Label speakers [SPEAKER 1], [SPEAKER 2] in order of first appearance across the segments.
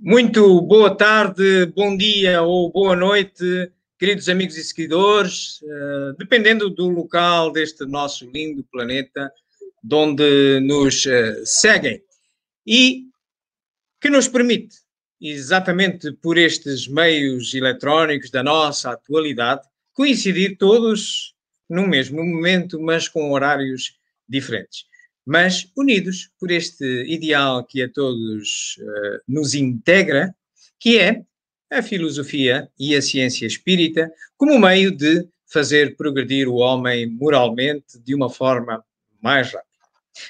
[SPEAKER 1] Muito boa tarde, bom dia ou boa noite, queridos amigos e seguidores, dependendo do local deste nosso lindo planeta, de onde nos seguem e que nos permite, exatamente por estes meios eletrónicos da nossa atualidade, coincidir todos no mesmo momento, mas com horários diferentes, mas unidos por este ideal que a todos nos integra, que é a filosofia e a ciência espírita, como meio de fazer progredir o homem moralmente de uma forma mais rápida.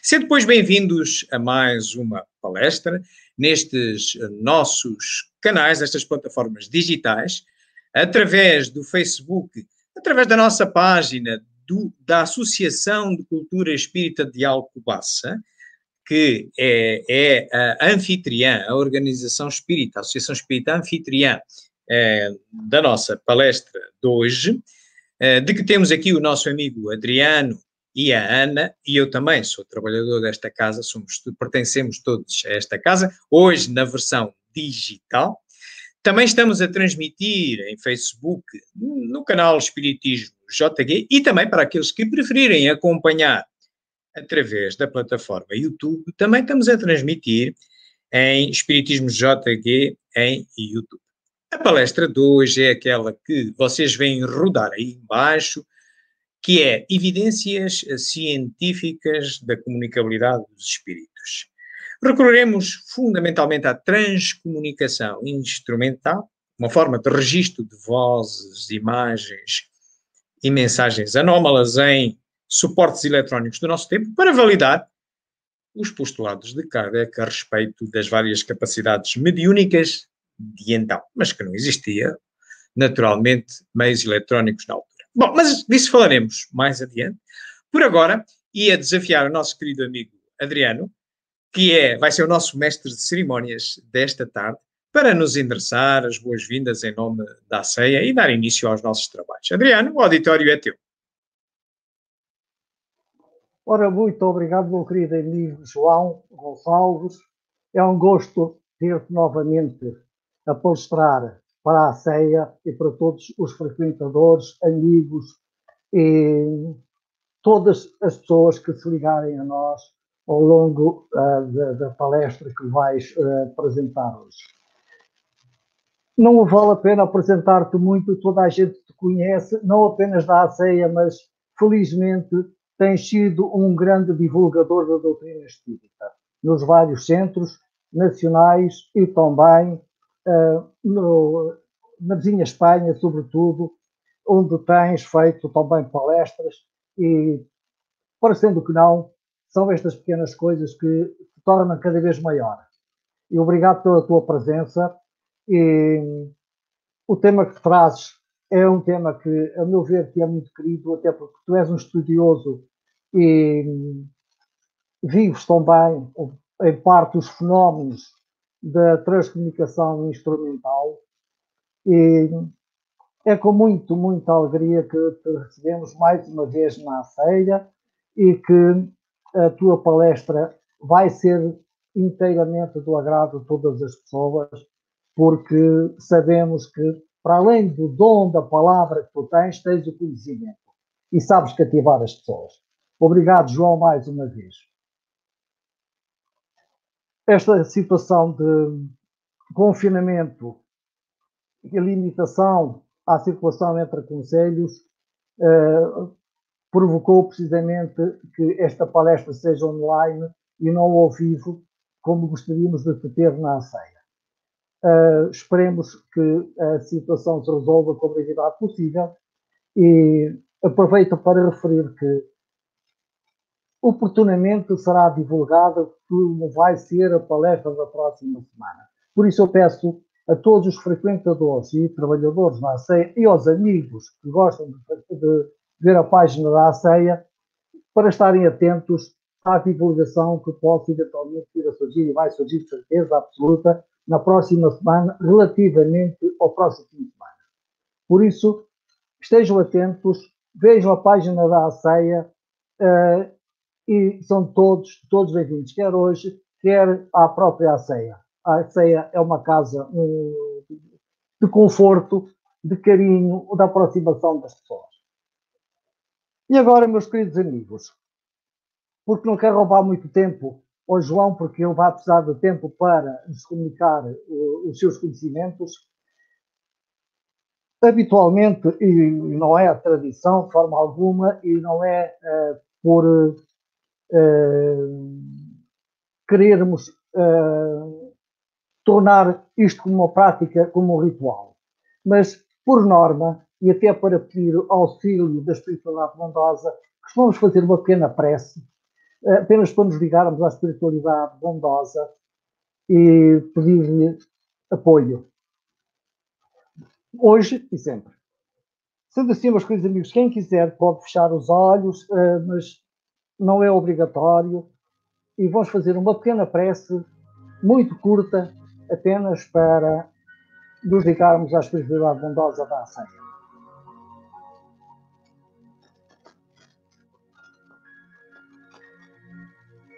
[SPEAKER 1] Sejam, pois, bem-vindos a mais uma palestra nestes nossos canais, nestas plataformas digitais, através do Facebook, através da nossa página da Associação de Cultura Espírita de Alcobaça, que é a anfitriã, a organização espírita, a Associação Espírita Anfitriã da nossa palestra de hoje, de que temos aqui o nosso amigo Adriano e a Ana, e eu também sou trabalhador desta casa, pertencemos todos a esta casa, hoje na versão digital. Também estamos a transmitir em Facebook, no canal Espiritismo JG, e também para aqueles que preferirem acompanhar através da plataforma YouTube, também estamos a transmitir em Espiritismo JG em YouTube. A palestra de hoje é aquela que vocês veem rodar aí embaixo, que é Evidências Científicas da Comunicabilidade dos Espíritos. Recorreremos fundamentalmente à transcomunicação instrumental, uma forma de registro de vozes, imagens e mensagens anómalas em suportes eletrónicos do nosso tempo, para validar os postulados de Kardec a respeito das várias capacidades mediúnicas de então, mas que não existia, naturalmente, meios eletrónicos na altura. Bom, mas disso falaremos mais adiante. Por agora, ia desafiar o nosso querido amigo Adriano, que vai ser o nosso mestre de cerimónias desta tarde, para nos endereçar as boas-vindas em nome da ACEA e dar início aos nossos trabalhos. Adriano, o auditório é teu.
[SPEAKER 2] Ora, muito obrigado, meu querido amigo João Gonçalves. É um gosto ter-te novamente a palestrar para a ACEA e para todos os frequentadores, amigos e todas as pessoas que se ligarem a nós ao longo da palestra que vais apresentar hoje. Não vale a pena apresentar-te muito, toda a gente te conhece, não apenas da ACEA, mas felizmente tens sido um grande divulgador da doutrina espírita nos vários centros nacionais e também na vizinha Espanha, sobretudo, onde tens feito também palestras e, parecendo que não, são estas pequenas coisas que te tornam cada vez maior. E obrigado pela tua presença. E o tema que trazes é um tema que, a meu ver, que é muito querido, até porque tu és um estudioso e vives também, em parte, os fenómenos da transcomunicação instrumental. E é com muita alegria que te recebemos mais uma vez na ACEA e que a tua palestra vai ser inteiramente do agrado de todas as pessoas, porque sabemos que, para além do dom da palavra que tu tens o conhecimento e sabes cativar as pessoas. Obrigado, João, mais uma vez. Esta situação de confinamento e limitação à circulação entre concelhos provocou precisamente que esta palestra seja online e não ao vivo, como gostaríamos de ter na ACEA. Esperemos que a situação se resolva com a brevidade possível e aproveito para referir que oportunamente será divulgada como vai ser a palestra da próxima semana. Por isso eu peço a todos os frequentadores e trabalhadores da ACEA e aos amigos que gostam de ver a página da ACEA para estarem atentos à divulgação que possa eventualmente vir a surgir e vai surgir de certeza absoluta na próxima semana, relativamente ao próximo fim de semana. Por isso, estejam atentos, vejam a página da ACEA e são todos bem-vindos, quer hoje, quer à própria ACEA. A ceia é uma casa de conforto, de carinho, da aproximação das pessoas. E agora, meus queridos amigos, porque não quero roubar muito tempo ao João, porque ele vai precisar de tempo para nos comunicar os seus conhecimentos. Habitualmente, e não é a tradição de forma alguma, e não é por querermos tornar isto como uma prática, como um ritual. Mas, por norma, e até para pedir auxílio da espiritualidade bondosa, costumamos fazer uma pequena prece, apenas para nos ligarmos à espiritualidade bondosa e pedir-lhe apoio. Hoje e sempre. Sendo assim, meus queridos amigos, quem quiser pode fechar os olhos, mas não é obrigatório. E vamos fazer uma pequena prece, muito curta, apenas para nos ligarmos à espiritualidade bondosa da Aceita.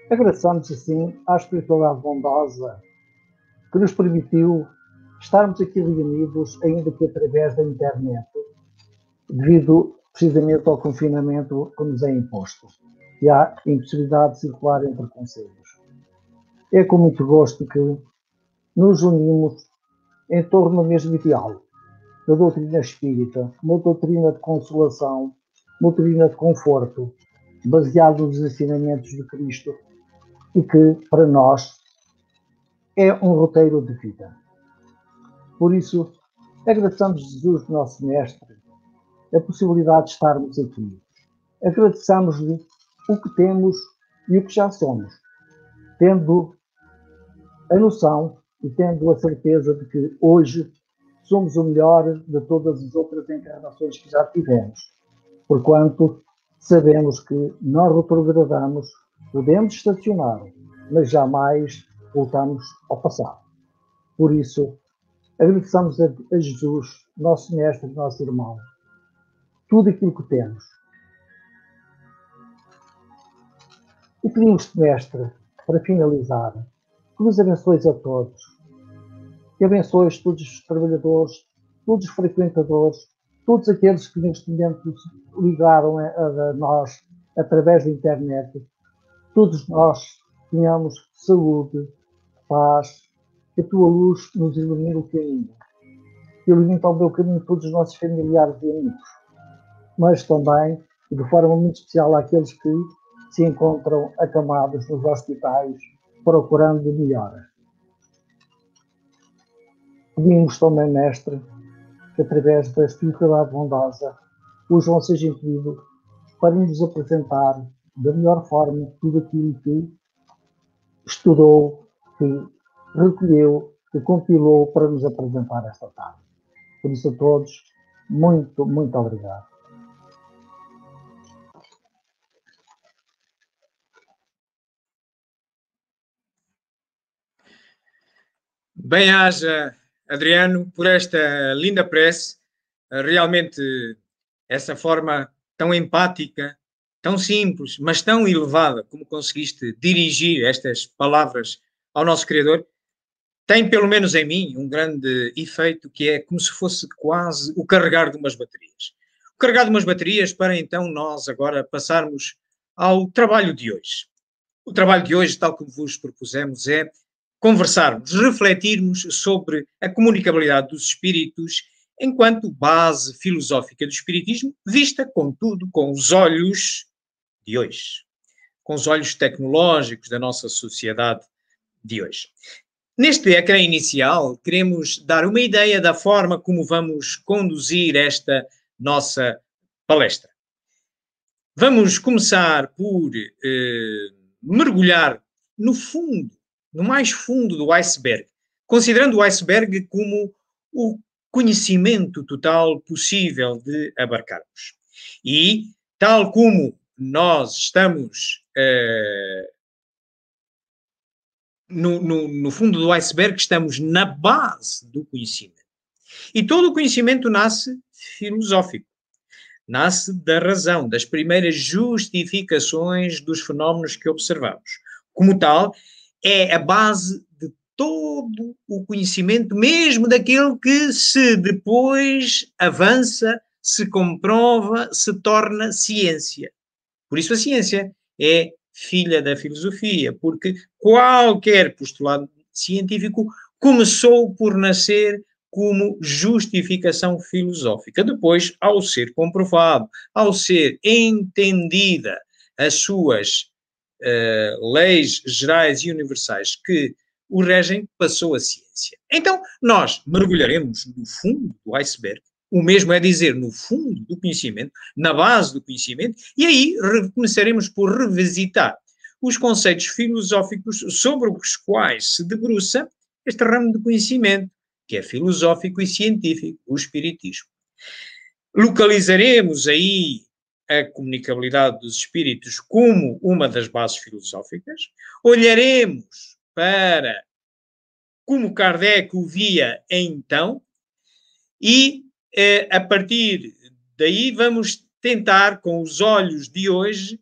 [SPEAKER 2] Agradeçamos assim à espiritualidade bondosa que nos permitiu estarmos aqui reunidos, ainda que através da internet, devido precisamente ao confinamento que nos é imposto e à impossibilidade de circular entre concelhos. É com muito gosto que nos unimos em torno do mesmo ideal, da doutrina espírita, uma doutrina de consolação, uma doutrina de conforto, baseada nos ensinamentos de Cristo e que, para nós, é um roteiro de vida. Por isso, agradecemos a Jesus, nosso Mestre, a possibilidade de estarmos aqui. Agradeçamos-lhe o que temos e o que já somos, tendo a noção e tendo a certeza de que hoje somos o melhor de todas as outras encarnações que já tivemos, porquanto sabemos que nós retrogradamos, podemos estacionar, mas jamais voltamos ao passado. Por isso, agradecemos a Jesus, nosso Mestre, nosso irmão, tudo aquilo que temos. E pedimos-te, Mestre, para finalizar, que nos abençoes a todos, que abençoes todos os trabalhadores, todos os frequentadores, todos aqueles que neste momento se ligaram a nós através da internet. Todos nós tenhamos saúde, paz, que a tua luz nos ilumine o caminho, que ilumine ao meu caminho todos os nossos familiares e amigos, mas também, de forma muito especial, àqueles que se encontram acamados nos hospitais, procurando melhora. Pedimos também, Mestre, que através da espiritualidade bondosa, o João seja impedido para nos apresentar da melhor forma tudo aquilo que estudou, que recolheu, que compilou para nos apresentar esta tarde. Por isso a todos, muito, muito obrigado.
[SPEAKER 1] Bem-aja, Adriano, por esta linda prece. Realmente, essa forma tão empática, tão simples, mas tão elevada como conseguiste dirigir estas palavras ao nosso Criador, tem, pelo menos em mim, um grande efeito que é como se fosse quase o carregar de umas baterias. O carregar de umas baterias para então nós agora passarmos ao trabalho de hoje. O trabalho de hoje, tal como vos propusemos, é conversarmos, refletirmos sobre a comunicabilidade dos espíritos enquanto base filosófica do espiritismo, vista, contudo, com os olhos de hoje, com os olhos tecnológicos da nossa sociedade de hoje. Neste ecrã inicial, queremos dar uma ideia da forma como vamos conduzir esta nossa palestra. Vamos começar por mergulhar no fundo, no mais fundo do iceberg, considerando o iceberg como o conhecimento total possível de abarcarmos. E, tal como nós estamos no fundo do iceberg, estamos na base do conhecimento. E todo o conhecimento nasce filosófico. Nasce da razão, das primeiras justificações dos fenómenos que observamos. Como tal, é a base de todo o conhecimento, mesmo daquele que se depois avança, se comprova, se torna ciência. Por isso a ciência é filha da filosofia, porque qualquer postulado científico começou por nascer como justificação filosófica. Depois, ao ser comprovado, ao ser entendida as suas leis gerais e universais que o regem, passou a ciência. Então, nós mergulharemos no fundo do iceberg, o mesmo é dizer, no fundo do conhecimento, na base do conhecimento, e aí começaremos por revisitar os conceitos filosóficos sobre os quais se debruça este ramo de conhecimento, que é filosófico e científico, o espiritismo. Localizaremos aí a comunicabilidade dos espíritos como uma das bases filosóficas, olharemos para como Kardec o via então, e a partir daí vamos tentar, com os olhos de hoje,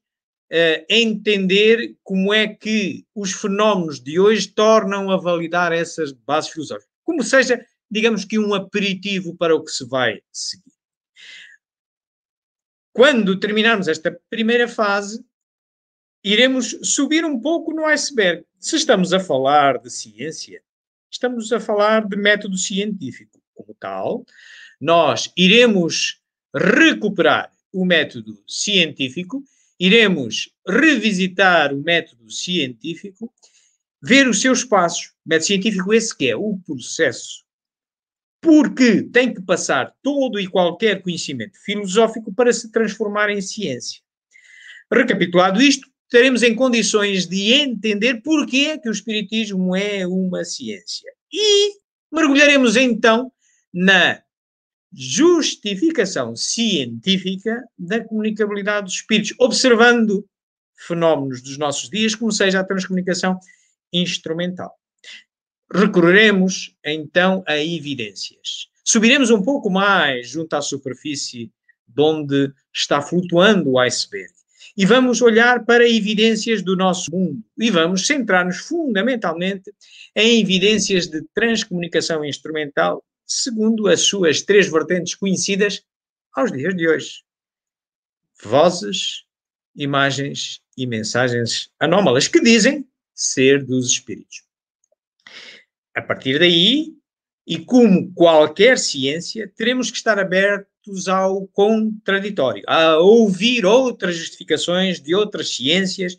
[SPEAKER 1] entender como é que os fenómenos de hoje tornam a validar essas bases filosóficas. Como seja, digamos que um aperitivo para o que se vai seguir. Quando terminarmos esta primeira fase, iremos subir um pouco no iceberg. Se estamos a falar de ciência, estamos a falar de método científico. Como tal, nós iremos recuperar o método científico, iremos revisitar o método científico, ver os seus passos. O método científico esse que é o processo, porque tem que passar todo e qualquer conhecimento filosófico para se transformar em ciência. Recapitulado isto, estaremos em condições de entender porque é que o espiritismo é uma ciência. E mergulharemos então na justificação científica da comunicabilidade dos espíritos, observando fenómenos dos nossos dias, como seja a transcomunicação instrumental. Recorreremos então a evidências. Subiremos um pouco mais junto à superfície de onde está flutuando o iceberg e vamos olhar para evidências do nosso mundo e vamos centrar-nos fundamentalmente em evidências de transcomunicação instrumental segundo as suas três vertentes conhecidas aos dias de hoje. Vozes, imagens e mensagens anómalas que dizem ser dos espíritos. A partir daí, e como qualquer ciência, teremos que estar abertos ao contraditório, a ouvir outras justificações de outras ciências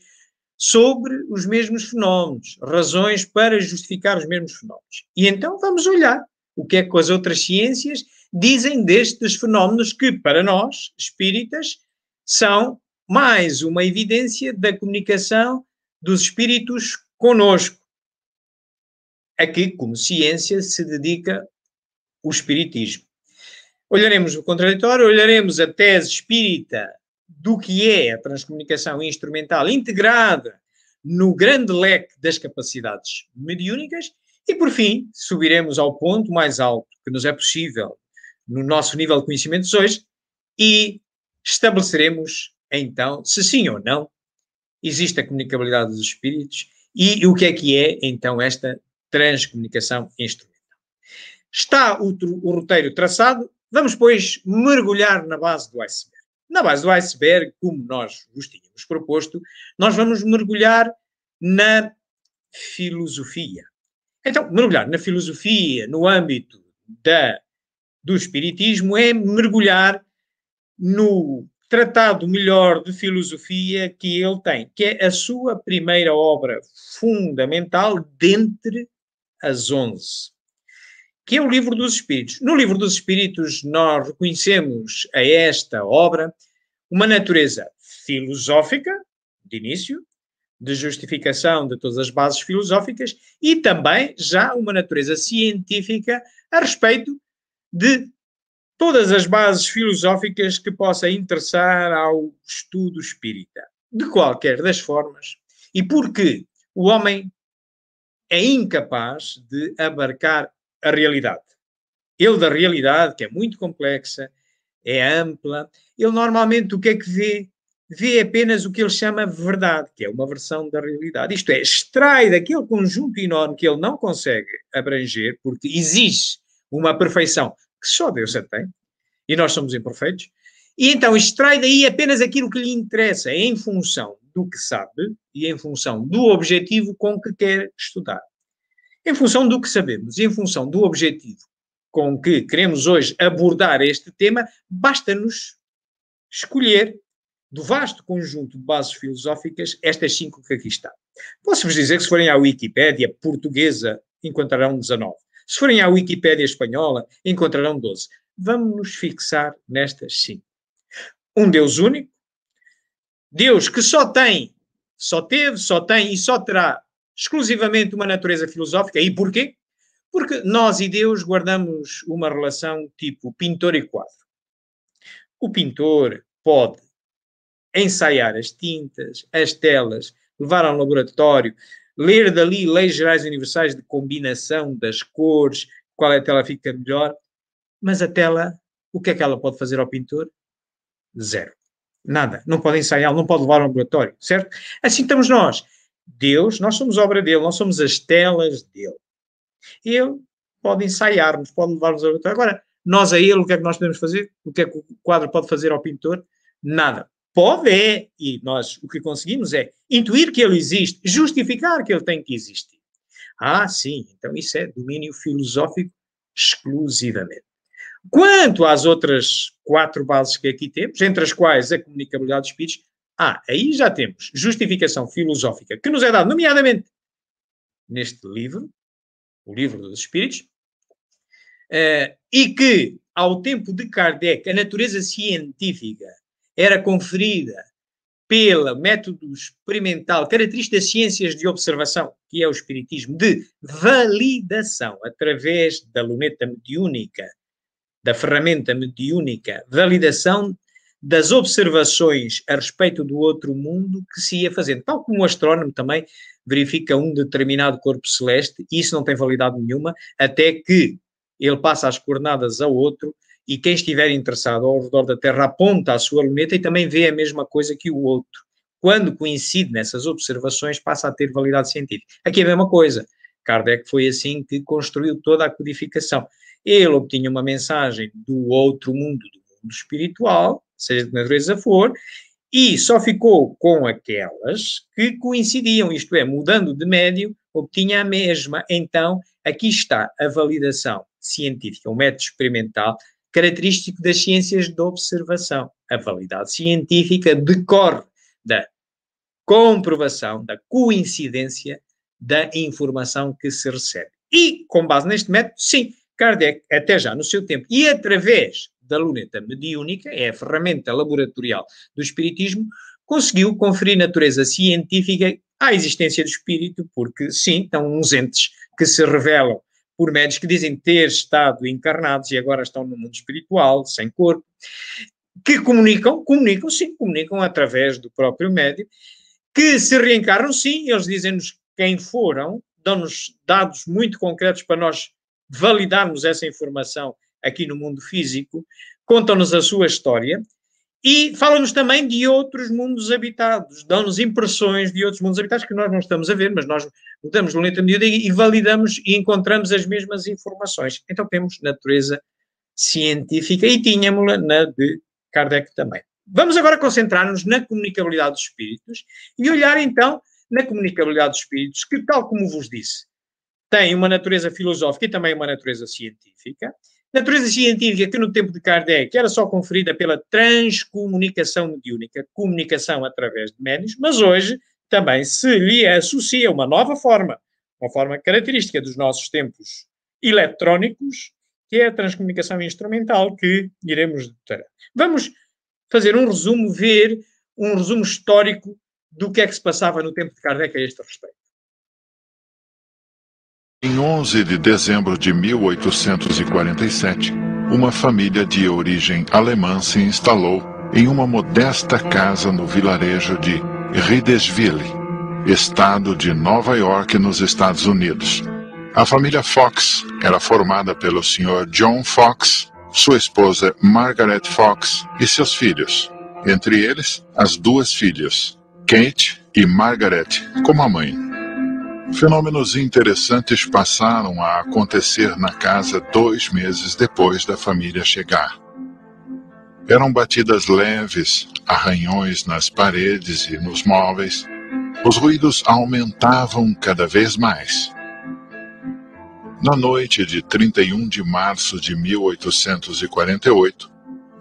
[SPEAKER 1] sobre os mesmos fenómenos, razões para justificar os mesmos fenómenos. E então vamos olhar o que é que as outras ciências dizem destes fenómenos que, para nós, espíritas, são mais uma evidência da comunicação dos espíritos conosco, a que, como ciência, se dedica o espiritismo. Olharemos o contraditório, olharemos a tese espírita do que é a transcomunicação instrumental integrada no grande leque das capacidades mediúnicas e, por fim, subiremos ao ponto mais alto que nos é possível no nosso nível de conhecimentos hoje e estabeleceremos, então, se sim ou não, existe a comunicabilidade dos espíritos e o que é, então, esta transcomunicação instrumental. Está o roteiro traçado, vamos, pois, mergulhar na base do iceberg. Na base do iceberg, como nós vos tínhamos proposto, nós vamos mergulhar na filosofia. Então, mergulhar na filosofia, no âmbito do espiritismo, é mergulhar no tratado melhor de filosofia que ele tem, que é a sua primeira obra fundamental dentre as 11, que é o Livro dos Espíritos. No Livro dos Espíritos, nós reconhecemos a esta obra uma natureza filosófica, de início, de justificação de todas as bases filosóficas, e também já uma natureza científica a respeito de todas as bases filosóficas que possa interessar ao estudo espírita, de qualquer das formas. E porque o homem é incapaz de abarcar a realidade. Ele da realidade, que é muito complexa, é ampla, ele normalmente o que é que vê? vê apenas o que ele chama verdade, que é uma versão da realidade. Isto é, extrai daquele conjunto enorme que ele não consegue abranger, porque exige uma perfeição que só Deus a tem, e nós somos imperfeitos, e então extrai daí apenas aquilo que lhe interessa, em função do que sabe e em função do objetivo com que quer estudar. Em função do que sabemos e em função do objetivo com que queremos hoje abordar este tema, basta-nos escolher do vasto conjunto de bases filosóficas estas 5 que aqui estão. Posso-vos dizer que se forem à Wikipédia portuguesa, encontrarão 19. Se forem à Wikipédia espanhola, encontrarão 12. Vamos nos fixar nestas 5. Um Deus único, Deus que só teve, só tem e só terá exclusivamente uma natureza filosófica. E porquê? Porque nós e Deus guardamos uma relação tipo pintor e quadro. O pintor pode ensaiar as tintas, as telas, levar a um laboratório, ler dali leis gerais universais de combinação das cores, qual é a tela fica melhor, mas a tela, o que é que ela pode fazer ao pintor? Zero. Nada. Não pode ensaiar, não pode levar ao laboratório, certo? Assim estamos nós. Deus, nós somos obra dele, nós somos as telas dele. Ele pode ensaiar-nos, pode levar-nos ao laboratório. Agora, nós a ele, o que é que nós podemos fazer? O que é que o quadro pode fazer ao pintor? Nada. Pode e nós o que conseguimos é intuir que ele existe, justificar que ele tem que existir. Ah, sim, então isso é domínio filosófico exclusivamente. Quanto às outras 4 bases que aqui temos, entre as quais a comunicabilidade dos espíritos, aí já temos justificação filosófica, que nos é dada, nomeadamente, neste livro, o Livro dos Espíritos, e que, ao tempo de Kardec, a natureza científica era conferida pelo método experimental, característico das ciências de observação, que é o espiritismo, de validação, através da luneta mediúnica, da ferramenta mediúnica, validação das observações a respeito do outro mundo que se ia fazendo. Tal como o astrónomo também verifica um determinado corpo celeste, e isso não tem validade nenhuma, até que ele passa as coordenadas ao outro, e quem estiver interessado ao redor da Terra aponta a sua luneta e também vê a mesma coisa que o outro. Quando coincide nessas observações, passa a ter validade científica. Aqui é a mesma coisa. Kardec foi assim que construiu toda a codificação. Ele obtinha uma mensagem do outro mundo, do mundo espiritual, seja de que natureza for, e só ficou com aquelas que coincidiam, isto é, mudando de médio, obtinha a mesma. Então, aqui está a validação científica, o método experimental, característico das ciências de observação. A validade científica decorre da comprovação, da coincidência da informação que se recebe. E, com base neste método, sim, Kardec, até já no seu tempo, e através da luneta mediúnica, é a ferramenta laboratorial do espiritismo, conseguiu conferir natureza científica à existência do espírito, porque, sim, estão uns entes que se revelam por médios que dizem ter estado encarnados e agora estão no mundo espiritual, sem corpo, que comunicam através do próprio médio, que se reencarnam, sim, eles dizem-nos quem foram, dão-nos dados muito concretos para nós validarmos essa informação aqui no mundo físico, contam-nos a sua história e falam-nos também de outros mundos habitados, dão-nos impressões de outros mundos habitados que nós não estamos a ver, mas nós mudamos no luneta mediúnica e validamos e encontramos as mesmas informações. Então temos natureza científica e tínhamos-la na de Kardec também. Vamos agora concentrar-nos na comunicabilidade dos espíritos e olhar então na comunicabilidade dos espíritos, que, tal como vos disse, tem uma natureza filosófica e também uma natureza científica. Natureza científica que no tempo de Kardec era só conferida pela transcomunicação mediúnica, comunicação através de médiuns, mas hoje também se lhe associa uma forma característica dos nossos tempos eletrónicos, que é a transcomunicação instrumental, que iremos detalhar. Vamos fazer um resumo, ver um resumo histórico do que é que se passava no tempo de Kardec a este respeito.
[SPEAKER 3] Em 11 de dezembro de 1847, uma família de origem alemã se instalou em uma modesta casa no vilarejo de Riedesville, estado de Nova York, nos Estados Unidos. A família Fox era formada pelo Sr. John Fox, sua esposa Margaret Fox e seus filhos, Entre eles, as duas filhas, Kate e Margaret, como a mãe. Fenômenos interessantes passaram a acontecer na casa 2 meses depois da família chegar. Eram batidas leves, arranhões nas paredes e nos móveis. Os ruídos aumentavam cada vez mais. Na noite de 31 de março de 1848,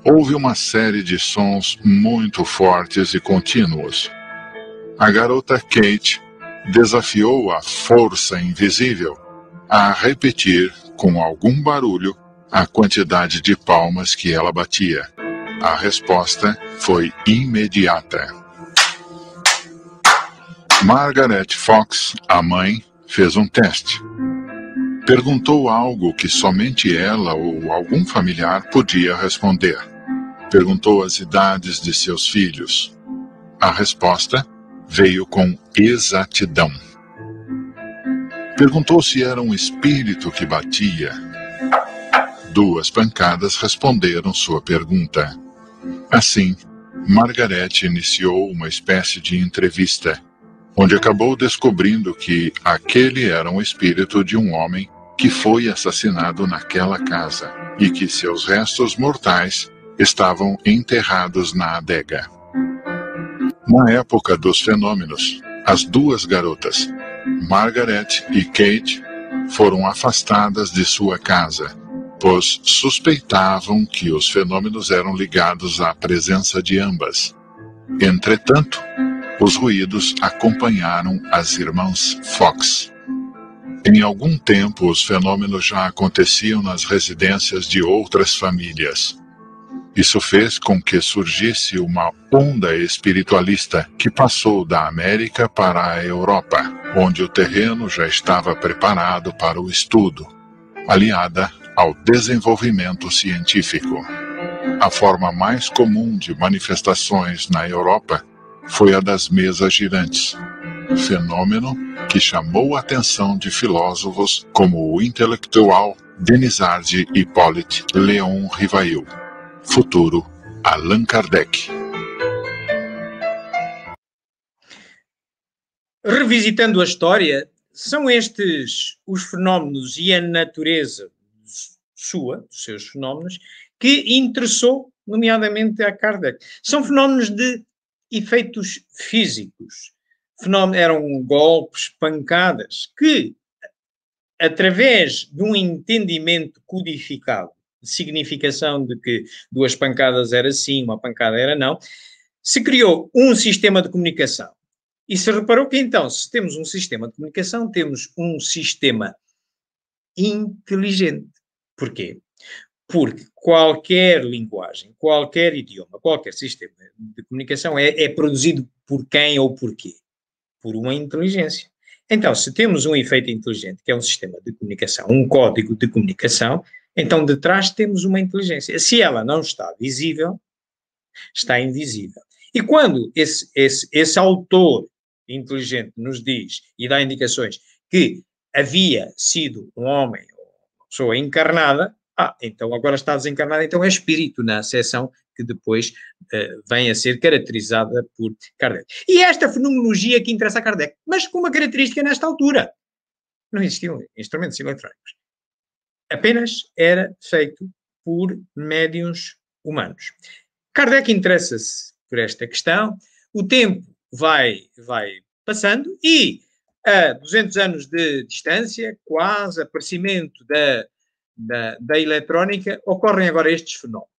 [SPEAKER 3] houve uma série de sons muito fortes e contínuos. A garota Kate desafiou a força invisível a repetir, com algum barulho, a quantidade de palmas que ela batia. A resposta foi imediata. Margaret Fox, a mãe, fez um teste. Perguntou algo que somente ela ou algum familiar podia responder. Perguntou as idades de seus filhos. A resposta veio com exatidão. Perguntou se era um espírito que batia. 2 pancadas responderam sua pergunta. Assim, Margaret iniciou uma espécie de entrevista, onde acabou descobrindo que aquele era um espírito de um homem que foi assassinado naquela casa e que seus restos mortais estavam enterrados na adega. Na época dos fenômenos, as 2 garotas, Margaret e Kate, foram afastadas de sua casa, pois suspeitavam que os fenômenos eram ligados à presença de ambas. Entretanto, os ruídos acompanharam as irmãs Fox. Em algum tempo, os fenômenos já aconteciam nas residências de outras famílias. Isso fez com que surgisse uma onda espiritualista que passou da América para a Europa, onde o terreno já estava preparado para o estudo, aliada ao desenvolvimento científico. A forma mais comum de manifestações na Europa foi a das mesas girantes, fenômeno que chamou a atenção de filósofos como o intelectual Denisard Hippolyte Léon Rivail, futuro Allan Kardec.
[SPEAKER 1] Revisitando a história, são estes os fenómenos e a natureza dos seus fenómenos, que interessou, nomeadamente, a Kardec. São fenómenos de efeitos físicos. Eram golpes, pancadas, que, através de um entendimento codificado, de significação de que 2 pancadas era sim, 1 pancada era não, se criou um sistema de comunicação. E se reparou que, então, se temos um sistema de comunicação, temos um sistema inteligente. Porquê? Porque qualquer linguagem, qualquer idioma, qualquer sistema de comunicação é produzido por quem ou por quê? Por uma inteligência. Então, se temos um efeito inteligente, que é um sistema de comunicação, um código de comunicação, então de trás temos uma inteligência. Se ela não está visível, está invisível. E quando esse autor inteligente nos diz e dá indicações que havia sido um homem ou uma pessoa encarnada, então agora está desencarnada, então é espírito na acessão que depois vem a ser caracterizada por Kardec. E esta fenomenologia que interessa a Kardec, mas com uma característica nesta altura. Não existiam instrumentos eletrónicos. Apenas era feito por médiuns humanos. Kardec interessa-se por esta questão, o tempo vai passando e a 200 anos de distância, quase aparecimento da eletrónica, ocorrem agora estes fenómenos.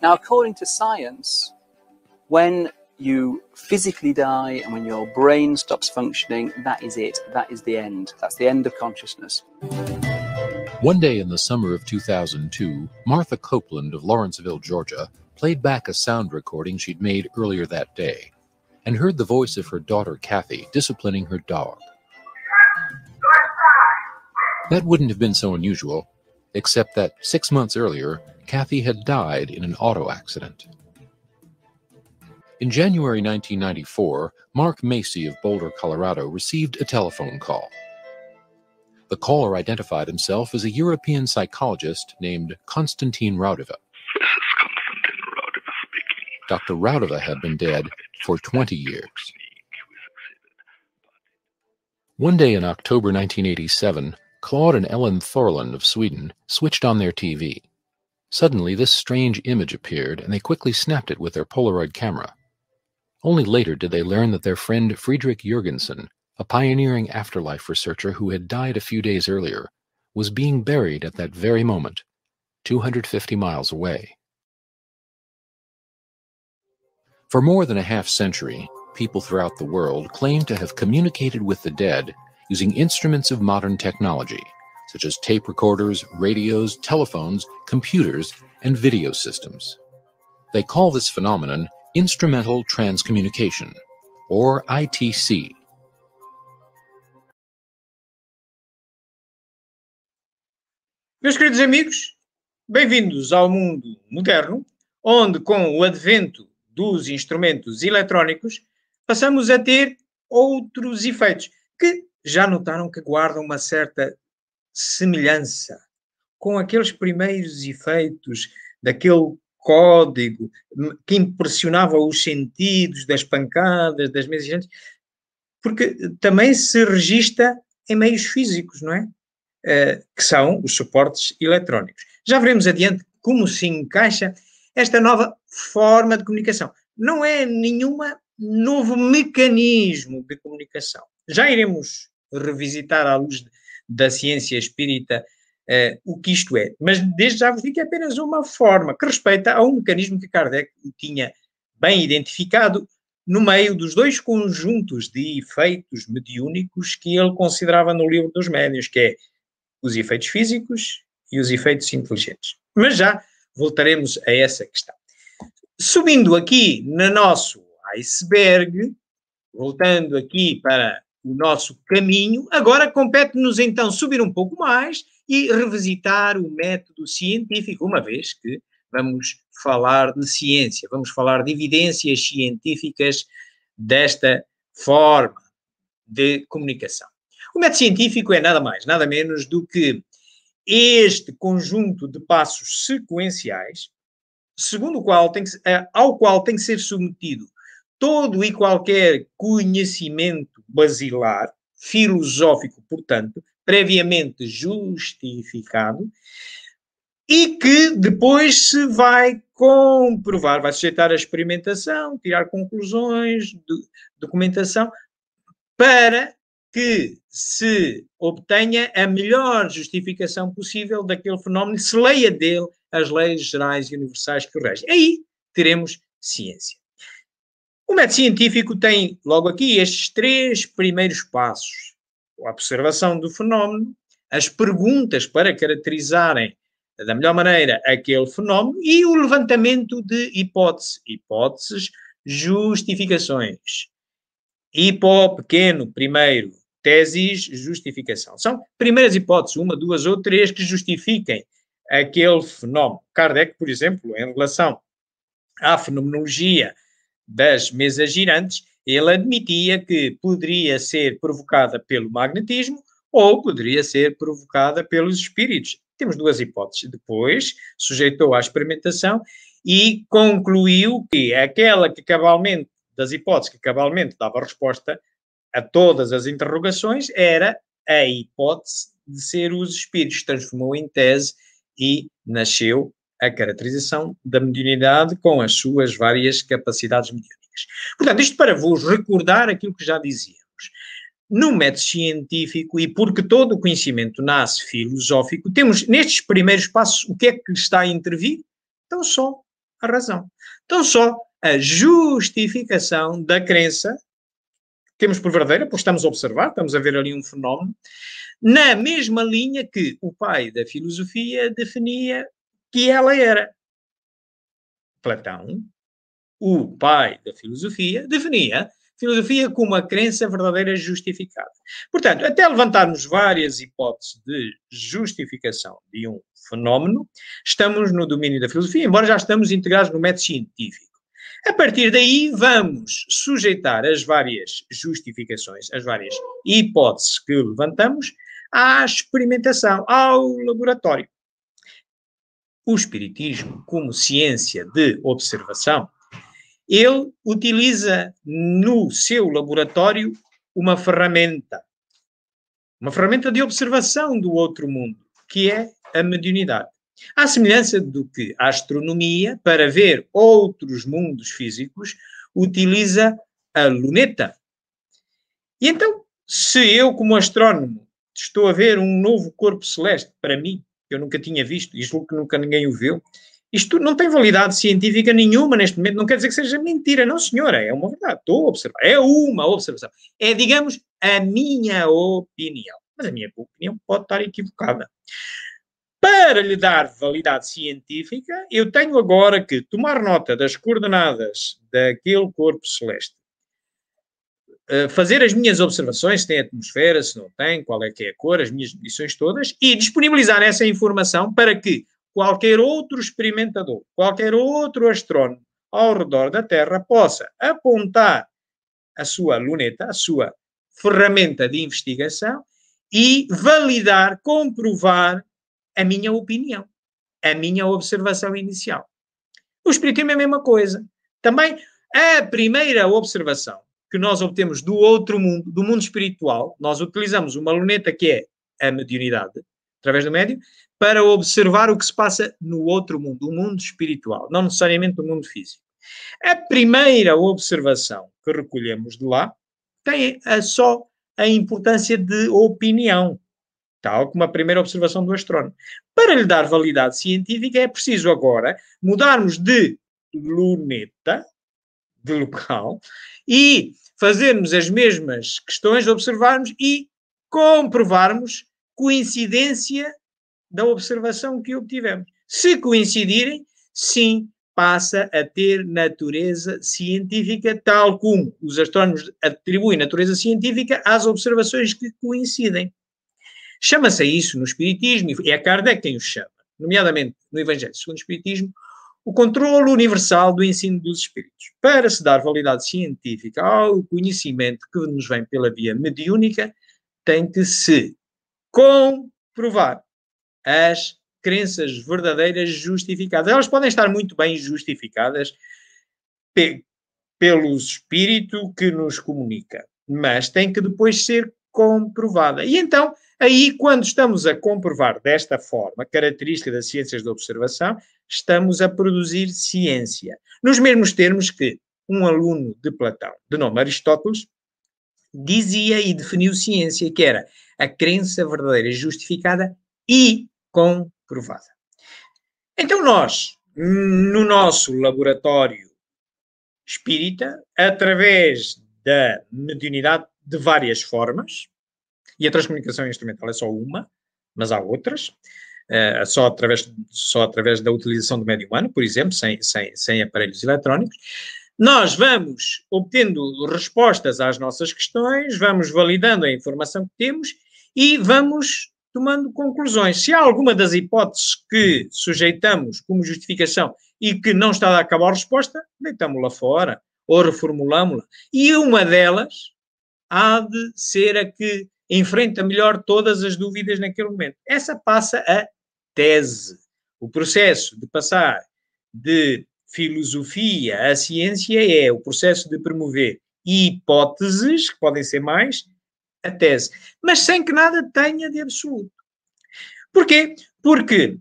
[SPEAKER 4] Now, according to science, when you physically die and when your brain stops functioning, that is it. That is the end. That's the end of consciousness.
[SPEAKER 5] One day in the summer of 2002, Martha Copeland of Lawrenceville, Georgia, played back a sound recording she'd made earlier that day and heard the voice of her daughter, Kathy, disciplining her dog. That wouldn't have been so unusual, except that 6 months earlier, Kathy had died in an auto accident. In January 1994, Mark Macy of Boulder, Colorado, received a telephone call. The caller identified himself as a European psychologist named Konstantin Raudova.
[SPEAKER 6] This is Konstantin Raudova speaking.
[SPEAKER 5] Dr. Raudova had been dead for 20 years. One day in October 1987, Claude and Ellen Thorland of Sweden switched on their TV. Suddenly, this strange image appeared, and they quickly snapped it with their Polaroid camera. Only later did they learn that their friend Friedrich Jürgensen, a pioneering afterlife researcher who had died a few days earlier, was being buried at that very moment, 250 miles away. For more than a half-century, people throughout the world claim to have communicated with the dead using instruments of modern technology, such as tape recorders, radios, telephones, computers, and video systems. They call this phenomenon Instrumental Transcommunication, or ITC.
[SPEAKER 1] Meus queridos amigos, bem-vindos ao mundo moderno, onde com o advento dos instrumentos eletrónicos passamos a ter outros efeitos que já notaram que guardam uma certa semelhança com aqueles primeiros efeitos daquele código que impressionava os sentidos das pancadas, das mesas girantes, porque também se registra em meios físicos, não é? Que são os suportes eletrónicos. Já veremos adiante como se encaixa esta nova forma de comunicação. Não é nenhum novo mecanismo de comunicação. Já iremos revisitar à luz da ciência espírita o que isto é. Mas desde já vos digo que é apenas uma forma que respeita a um mecanismo que Kardec tinha bem identificado no meio dos dois conjuntos de efeitos mediúnicos que ele considerava no livro dos médiuns, que é os efeitos físicos e os efeitos inteligentes. Mas já voltaremos a essa questão. Subindo aqui no nosso iceberg, voltando aqui para o nosso caminho, agora compete-nos então subir um pouco mais e revisitar o método científico, uma vez que vamos falar de ciência, vamos falar de evidências científicas desta forma de comunicação. O método científico é nada mais, nada menos do que este conjunto de passos sequenciais, segundo o qual ao qual tem que ser submetido todo e qualquer conhecimento basilar, filosófico, portanto, previamente justificado, e que depois se vai comprovar, vai sujeitar a experimentação, tirar conclusões, documentação, para que se obtenha a melhor justificação possível daquele fenómeno, se leia dele as leis gerais e universais que o regem. Aí teremos ciência. O método científico tem, logo aqui, estes três primeiros passos. A observação do fenómeno, as perguntas para caracterizarem da melhor maneira aquele fenómeno e o levantamento de hipóteses, justificações. Pequeno, primeiro, teses, justificação. São primeiras hipóteses, uma, duas ou três, que justifiquem aquele fenómeno. Kardec, por exemplo, em relação à fenomenologia das mesas girantes, ele admitia que poderia ser provocada pelo magnetismo ou poderia ser provocada pelos espíritos. Temos duas hipóteses. Depois, sujeitou à experimentação e concluiu que aquela que cabalmente, das hipóteses que cabalmente dava resposta a todas as interrogações, era a hipótese de ser os espíritos. Transformou em tese e nasceu a caracterização da mediunidade com as suas várias capacidades mediúnicas. Portanto, isto para vos recordar aquilo que já dizíamos. No método científico, e porque todo o conhecimento nasce filosófico, temos nestes primeiros passos o que é que está a intervir? Então só a razão. Então só a justificação da crença que temos por verdadeira, porque estamos a observar, estamos a ver ali um fenómeno, na mesma linha que o pai da filosofia definia que ela era. Platão, o pai da filosofia, definia filosofia como a crença verdadeira justificada. Portanto, até levantarmos várias hipóteses de justificação de um fenómeno, estamos no domínio da filosofia, embora já estamos integrados no método científico. A partir daí, vamos sujeitar as várias justificações, as várias hipóteses que levantamos, à experimentação, ao laboratório. O espiritismo, como ciência de observação, ele utiliza no seu laboratório uma ferramenta de observação do outro mundo, que é a mediunidade. À semelhança do que a astronomia, para ver outros mundos físicos, utiliza a luneta. E então, se eu, como astrónomo, estou a ver um novo corpo celeste, para mim, que eu nunca tinha visto, e julgo que nunca ninguém o viu, isto não tem validade científica nenhuma neste momento, não quer dizer que seja mentira, não senhora, é uma verdade, estou a observar, é uma observação. É, digamos, a minha opinião. Mas a minha opinião pode estar equivocada. Para lhe dar validade científica, eu tenho agora que tomar nota das coordenadas daquele corpo celeste, fazer as minhas observações, se tem atmosfera, se não tem, qual é que é a cor, as minhas medições todas, e disponibilizar essa informação para que qualquer outro experimentador, qualquer outro astrónomo ao redor da Terra possa apontar a sua luneta, a sua ferramenta de investigação e validar, comprovar a minha opinião, a minha observação inicial. O espiritismo é a mesma coisa. Também a primeira observação que nós obtemos do outro mundo, do mundo espiritual, nós utilizamos uma luneta que é a mediunidade, através do médium, para observar o que se passa no outro mundo, o mundo espiritual, não necessariamente o mundo físico. A primeira observação que recolhemos de lá tem só a importância de opinião, tal como a primeira observação do astrónomo. Para lhe dar validade científica é preciso agora mudarmos de luneta, de local, e fazermos as mesmas questões, observarmos e comprovarmos coincidência da observação que obtivemos. Se coincidirem, sim, passa a ter natureza científica, tal como os astrónomos atribuem natureza científica às observações que coincidem. Chama-se isso no Espiritismo, e é Kardec quem o chama, nomeadamente no Evangelho segundo o Espiritismo, o controle universal do ensino dos espíritos. Para se dar validade científica ao conhecimento que nos vem pela via mediúnica, tem que se comprovar as crenças verdadeiras justificadas. Elas podem estar muito bem justificadas pelo espírito que nos comunica, mas tem que depois ser comprovada. E então, aí, quando estamos a comprovar desta forma, característica das ciências da observação, estamos a produzir ciência. Nos mesmos termos que um aluno de Platão, de nome Aristóteles, dizia e definiu ciência, que era a crença verdadeira justificada e comprovada. Então nós, no nosso laboratório espírita, através da mediunidade de várias formas, e a transcomunicação instrumental é só uma, mas há outras, só através da utilização do médio humano, por exemplo, sem aparelhos eletrónicos, nós vamos obtendo respostas às nossas questões, vamos validando a informação que temos e vamos tomando conclusões. Se há alguma das hipóteses que sujeitamos como justificação e que não está a acabar a resposta, deitamos-la fora ou reformulamos-la. E uma delas há de ser a que enfrenta melhor todas as dúvidas naquele momento. Essa passa a tese. O processo de passar de filosofia à ciência é o processo de promover hipóteses, que podem ser mais, a tese, mas sem que nada tenha de absoluto. Porquê? Porque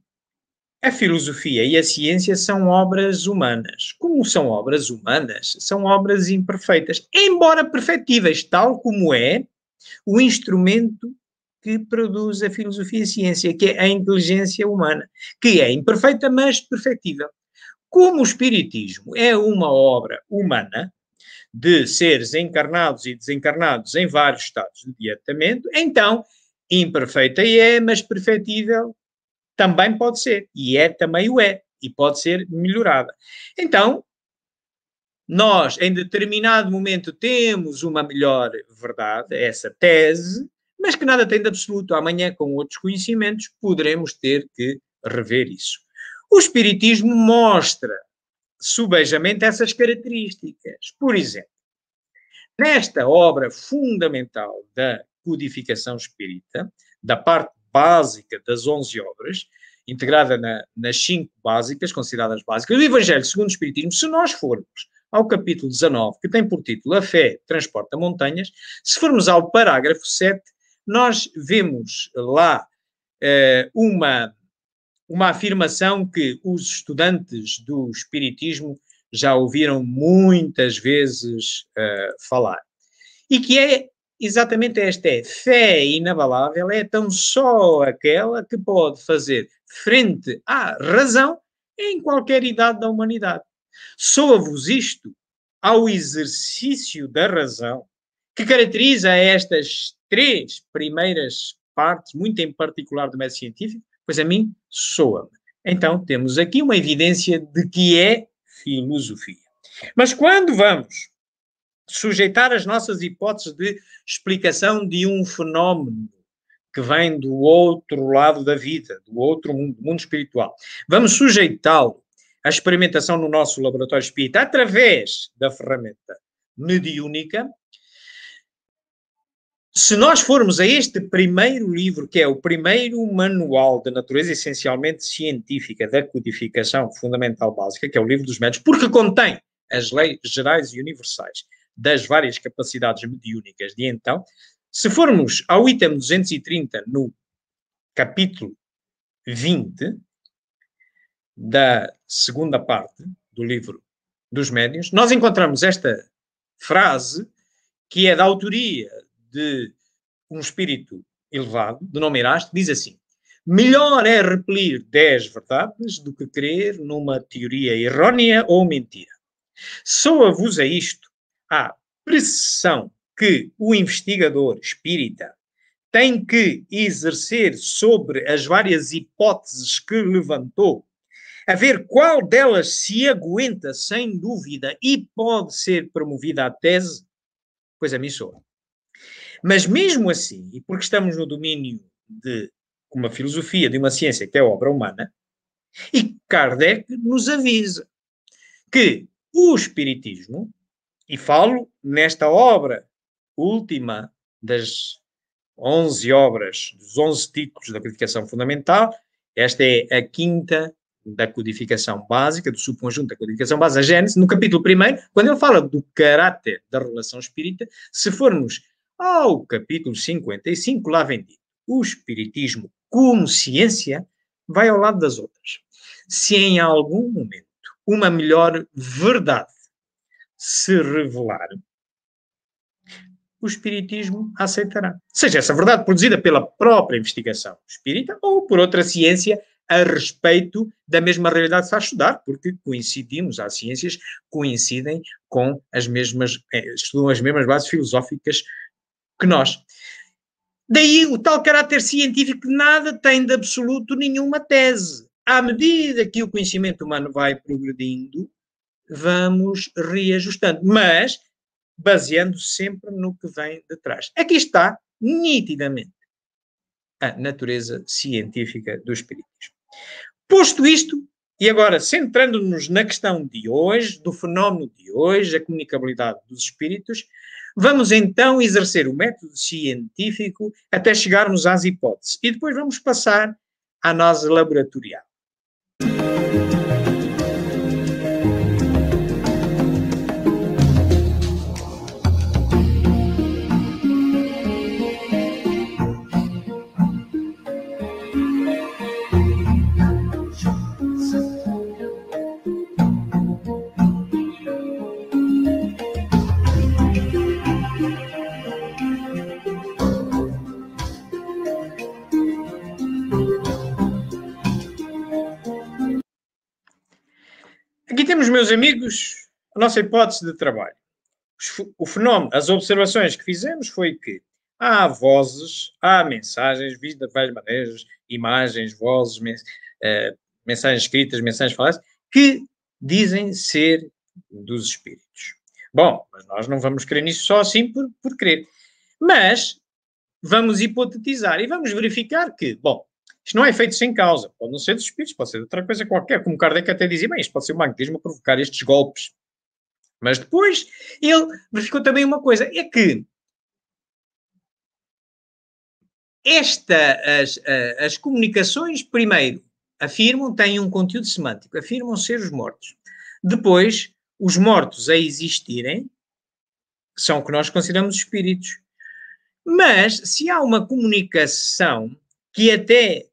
[SPEAKER 1] a filosofia e a ciência são obras humanas. Como são obras humanas, são obras imperfeitas, embora perfectíveis, tal como é o instrumento que produz a filosofia e a ciência, que é a inteligência humana, que é imperfeita, mas perfectível. Como o Espiritismo é uma obra humana, de seres encarnados e desencarnados em vários estados de adiantamento, então, imperfeita mas perfectível também pode ser, e também o é, e pode ser melhorada. Então, nós, em determinado momento, temos uma melhor verdade, essa tese, mas que nada tem de absoluto. Amanhã, com outros conhecimentos, poderemos ter que rever isso. O Espiritismo mostra subejamente essas características. Por exemplo, nesta obra fundamental da codificação espírita, da parte básica das 11 obras, integrada nas 5 básicas, consideradas básicas, do Evangelho segundo o Espiritismo, se nós formos ao capítulo 19, que tem por título A Fé Transporta Montanhas, se formos ao parágrafo 7, nós vemos lá uma afirmação que os estudantes do Espiritismo já ouviram muitas vezes falar. E que é exatamente esta: fé inabalável é tão só aquela que pode fazer frente à razão em qualquer idade da humanidade. Soa-vos isto ao exercício da razão, que caracteriza estas 3 primeiras partes, muito em particular do método científico? Pois a mim soa-me. Então temos aqui uma evidência de que é filosofia. Mas quando vamos sujeitar as nossas hipóteses de explicação de um fenómeno que vem do outro lado da vida, do outro mundo, do mundo espiritual, vamos sujeitá-lo à experimentação no nosso laboratório espírita através da ferramenta mediúnica. Se nós formos a este primeiro livro, que é o primeiro manual de natureza essencialmente científica da codificação fundamental básica, que é o livro dos médiuns, porque contém as leis gerais e universais das várias capacidades mediúnicas de então, se formos ao item 230, no capítulo 20, da segunda parte do livro dos médiuns, nós encontramos esta frase, que é da autoria de um espírito elevado, de nome Erasto, diz assim: melhor é repelir 10 verdades do que crer numa teoria errónea ou mentira. Soa-vos a isto a pressão que o investigador espírita tem que exercer sobre as várias hipóteses que levantou, a ver qual delas se aguenta sem dúvida e pode ser promovida à tese? Pois a mim soa. Mas mesmo assim, e porque estamos no domínio de uma filosofia, de uma ciência que é obra humana, e Kardec nos avisa que o Espiritismo, e falo nesta obra última das 11 obras, dos 11 títulos da codificação fundamental, esta é a 5ª da codificação básica, do subconjunto da codificação básica, a Gênese, no capítulo 1º, quando ele fala do caráter da relação espírita, se formos ao capítulo 55, lá vem dito: o Espiritismo, como ciência, vai ao lado das outras. Se em algum momento uma melhor verdade se revelar, o Espiritismo aceitará. Seja essa verdade produzida pela própria investigação espírita ou por outra ciência a respeito da mesma realidade que se está a estudar, porque coincidimos, as ciências coincidem com as mesmas, estudam as mesmas bases filosóficas que nós. Daí o tal caráter científico que nada tem de absoluto nenhuma tese. À medida que o conhecimento humano vai progredindo, vamos reajustando, mas baseando sempre no que vem de trás. Aqui está, nitidamente, a natureza científica do espiritismo. Posto isto, e agora centrando-nos na questão de hoje, do fenómeno de hoje, a comunicabilidade dos espíritos, vamos então exercer o método científico até chegarmos às hipóteses. E depois vamos passar à análise laboratorial. Aqui temos, meus amigos, a nossa hipótese de trabalho. O fenómeno, as observações que fizemos foi que há vozes, há mensagens, vistas de várias maneiras, imagens, vozes, mensagens escritas, mensagens faladas, que dizem ser dos espíritos. Bom, mas nós não vamos crer nisso só assim por crer. Mas vamos hipotetizar e vamos verificar que, bom, isto não é feito sem causa. Pode não ser dos espíritos, pode ser de outra coisa qualquer. Como Kardec até dizia, bem, isto pode ser o magnetismo a provocar estes golpes. Mas depois ele verificou também uma coisa, é que as comunicações, primeiro, afirmam, têm um conteúdo semântico, afirmam ser os mortos. Depois, os mortos a existirem são o que nós consideramos espíritos. Mas, se há uma comunicação que até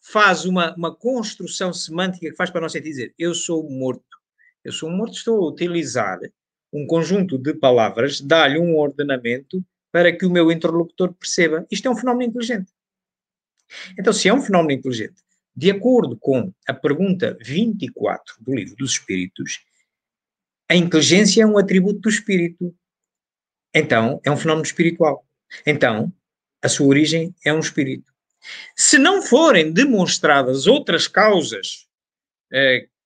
[SPEAKER 1] faz uma construção semântica que faz para nós dizer eu sou morto, estou a utilizar um conjunto de palavras, dá-lhe um ordenamento para que o meu interlocutor perceba. Isto é um fenómeno inteligente. Então, se é um fenómeno inteligente, de acordo com a pergunta 24 do Livro dos Espíritos, a inteligência é um atributo do espírito. Então, é um fenómeno espiritual. Então, a sua origem é um espírito. Se não forem demonstradas outras causas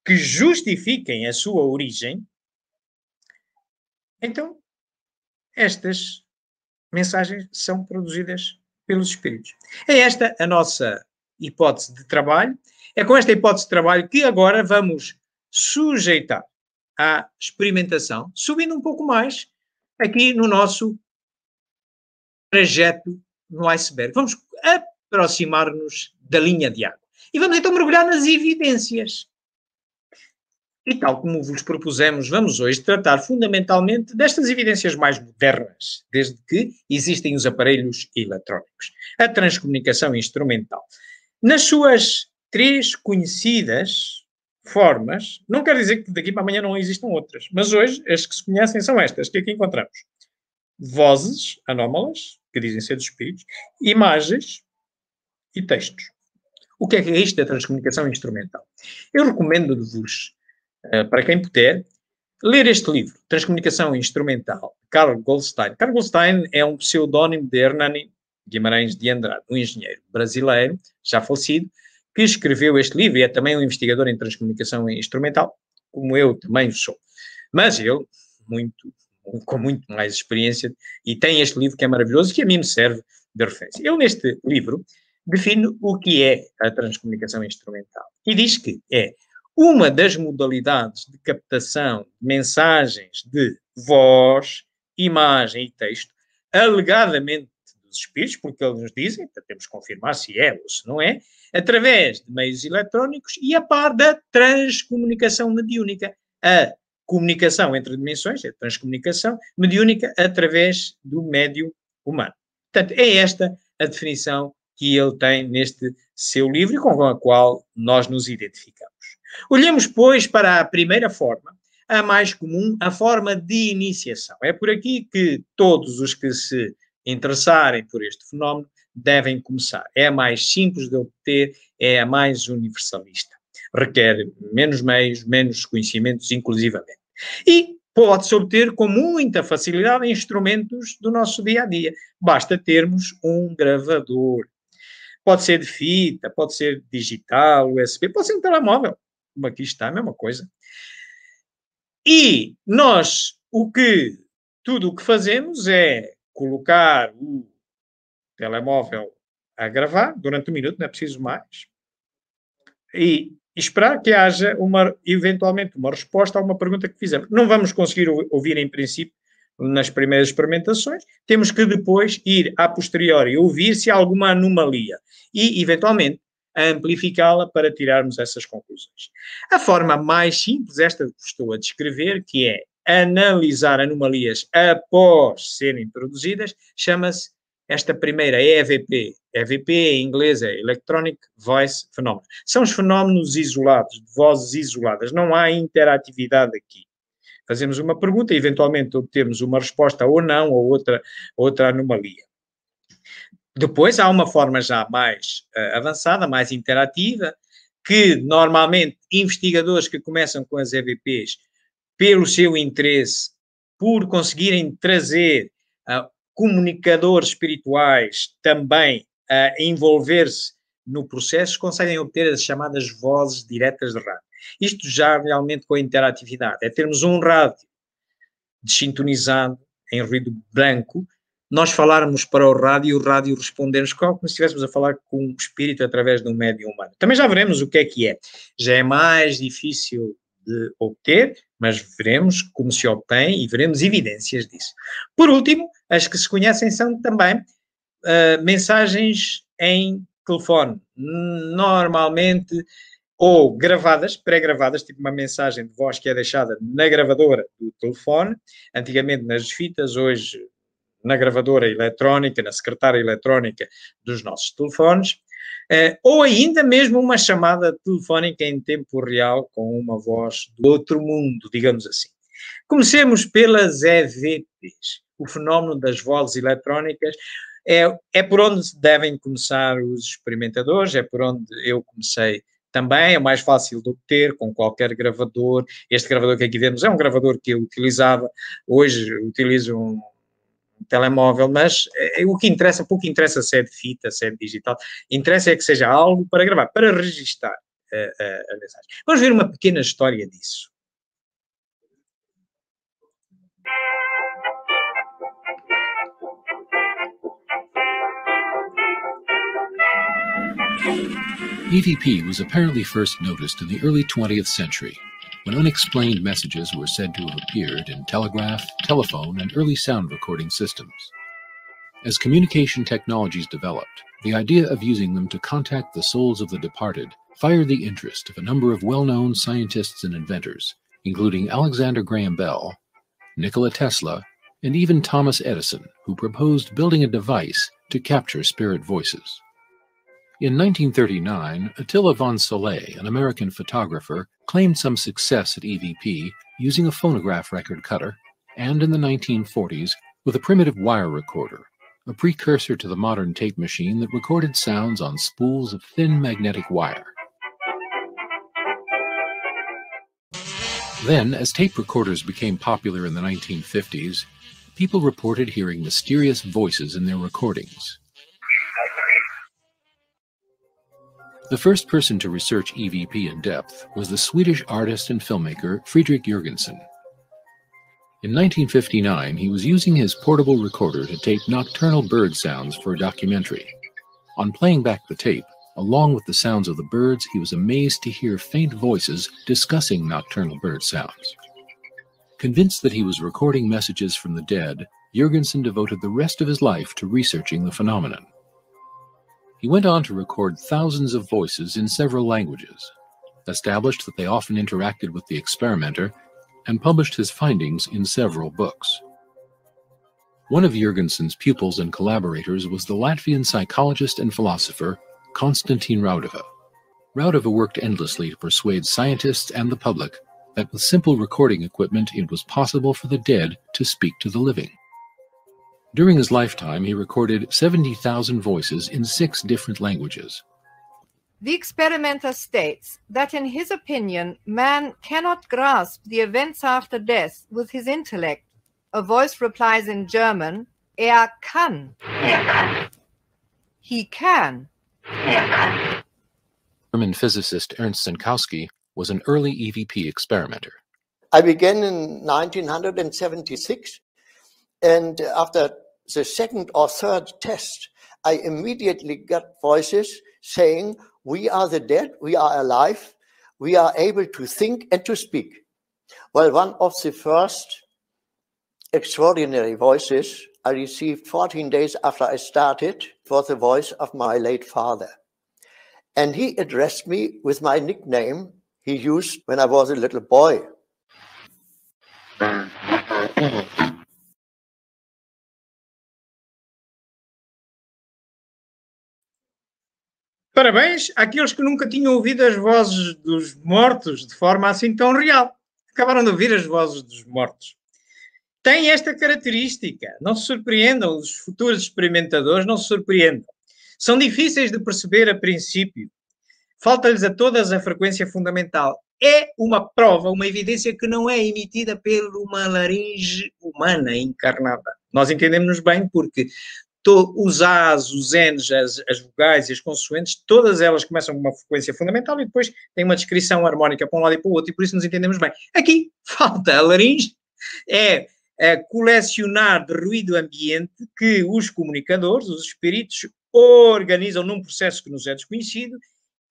[SPEAKER 1] que justifiquem a sua origem, então, estas mensagens são produzidas pelos espíritos. É esta a nossa hipótese de trabalho. É com esta hipótese de trabalho que agora vamos sujeitar à experimentação, subindo um pouco mais aqui no nosso trajeto no iceberg. Vamos aproximar-nos da linha de água. E vamos então mergulhar nas evidências. E tal como vos propusemos, vamos hoje tratar fundamentalmente destas evidências mais modernas, desde que existem os aparelhos eletrónicos. A transcomunicação instrumental. Nas suas 3 conhecidas formas, não quer dizer que daqui para amanhã não existam outras, mas hoje as que se conhecem são estas, que aqui encontramos. Vozes anómalas, que dizem ser dos espíritos, imagens e textos. O que é isto da transcomunicação instrumental? Eu recomendo-vos, para quem puder, ler este livro, Transcomunicação Instrumental, de Carl Goldstein. Carl Goldstein é um pseudónimo de Hernani Guimarães de Andrade, um engenheiro brasileiro, já falecido, que escreveu este livro e é também um investigador em transcomunicação instrumental, como eu também sou. Mas ele, com muito mais experiência, e tem este livro que é maravilhoso, que a mim me serve de referência. Ele, neste livro, define o que é a transcomunicação instrumental e diz que é uma das modalidades de captação de mensagens de voz, imagem e texto, alegadamente dos espíritos, porque eles nos dizem, para termos que confirmar se é ou se não é, através de meios eletrónicos e a par da transcomunicação mediúnica. A comunicação entre dimensões, a transcomunicação mediúnica através do médium humano. Portanto, é esta a definição que ele tem neste seu livro e com a qual nós nos identificamos. Olhemos, pois, para a primeira forma, a mais comum, a forma de iniciação. É por aqui que todos os que se interessarem por este fenómeno devem começar. É a mais simples de obter, é a mais universalista. Requer menos meios, menos conhecimentos, inclusivamente. E pode-se obter com muita facilidade instrumentos do nosso dia-a-dia. Basta termos um gravador. Pode ser de fita, pode ser digital, USB, pode ser um telemóvel. Como aqui está, a mesma coisa. E nós, tudo o que fazemos é colocar o telemóvel a gravar durante 1 minuto, não é preciso mais, e esperar que haja eventualmente uma resposta a uma pergunta que fizemos. Não vamos conseguir ouvir em princípio nas primeiras experimentações, temos que depois ir a posteriori ouvir se há alguma anomalia e eventualmente amplificá-la para tirarmos essas conclusões. A forma mais simples, esta que estou a descrever, que é analisar anomalias após serem produzidas, chama-se esta primeira EVP. EVP em inglês é Electronic Voice Phenomenon. São os fenómenos isolados, de vozes isoladas. Não há interatividade aqui. Fazemos uma pergunta e eventualmente obtemos uma resposta ou não, ou outra anomalia. Depois há uma forma já mais avançada, mais interativa, que normalmente investigadores que começam com as EVPs, pelo seu interesse, por conseguirem trazer comunicadores espirituais também a envolver-se no processo, conseguem obter as chamadas vozes diretas de rádio. Isto já realmente com a interatividade. É termos um rádio desintonizado, em ruído branco, nós falarmos para o rádio e o rádio responder-nos como se estivéssemos a falar com um espírito através de um médium humano. Também já veremos o que é que é. Já é mais difícil de obter, mas veremos como se obtém e veremos evidências disso. Por último, as que se conhecem são também mensagens em telefone, normalmente ou gravadas, pré-gravadas, tipo uma mensagem de voz que é deixada na gravadora do telefone, antigamente nas fitas, hoje na gravadora eletrónica, na secretária eletrónica dos nossos telefones, ou ainda mesmo uma chamada telefónica em tempo real com uma voz do outro mundo, digamos assim. Comecemos pelas EVPs, o fenómeno das vozes eletrónicas. É por onde devem começar os experimentadores, é por onde eu comecei também, é mais fácil de obter com qualquer gravador. Este gravador que aqui vemos é um gravador que eu utilizava, hoje utilizo um telemóvel, mas o que interessa, pouco interessa se é de fita, se é de digital, interessa é que seja algo para gravar, para registar a mensagem. Vamos ver uma pequena história disso.
[SPEAKER 5] EVP was apparently first noticed in the early 20th century, when unexplained messages were said to have appeared in telegraph, telephone, and early sound recording systems. As communication technologies developed, the idea of using them to contact the souls of the departed fired the interest of a number of well-known scientists and inventors, including Alexander Graham Bell, Nikola Tesla, and even Thomas Edison, who proposed building a device to capture spirit voices. In 1939, Attila von Soleil, an American photographer, claimed some success at EVP using a phonograph record cutter, and in the 1940s with a primitive wire recorder, a precursor to the modern tape machine that recorded sounds on spools of thin magnetic wire. Then, as tape recorders became popular in the 1950s, people reported hearing mysterious voices in their recordings. The first person to research EVP in depth was the Swedish artist and filmmaker Fredrik Jürgensen. In 1959, he was using his portable recorder to tape nocturnal bird sounds for a documentary. On playing back the tape, along with the sounds of the birds, he was amazed to hear faint voices discussing nocturnal bird sounds. Convinced that he was recording messages from the dead, Jürgensen devoted the rest of his life to researching the phenomenon. He went on to record thousands of voices in several languages, established that they often interacted with the experimenter, and published his findings in several books. One of Jürgensen's pupils and collaborators was the Latvian psychologist and philosopher Konstantin Raudava. Raudava worked endlessly to persuade scientists and the public that with simple recording equipment it was possible for the dead to speak to the living. During his lifetime, he recorded 70,000 voices in 6 different languages.
[SPEAKER 7] The experimenter states that in his opinion, man cannot grasp the events after death with his intellect. A voice replies in German, kann. He can.
[SPEAKER 5] German physicist Ernst Zinkowski was an early EVP experimenter.
[SPEAKER 8] I began in 1976, and after the second or third test, I immediately got voices saying, "We are the dead, we are alive, we are able to think and to speak." Well, one of the first extraordinary voices I received 14 days after I started was the voice of my late father. And he addressed me with my nickname he used when I was a little boy.
[SPEAKER 1] Parabéns àqueles que nunca tinham ouvido as vozes dos mortos de forma assim tão real. Acabaram de ouvir as vozes dos mortos. Tem esta característica. Não se surpreendam, os futuros experimentadores não se surpreendam. São difíceis de perceber a princípio. Falta-lhes a todas a frequência fundamental. É uma prova, uma evidência que não é emitida por uma laringe humana encarnada. Nós entendemos bem porque os A's, os N's, as vogais e as consoantes, todas elas começam com uma frequência fundamental e depois tem uma descrição harmónica para um lado e para o outro, e por isso nos entendemos bem. Aqui falta a laringe, é colecionar de ruído ambiente que os comunicadores, os espíritos, organizam num processo que nos é desconhecido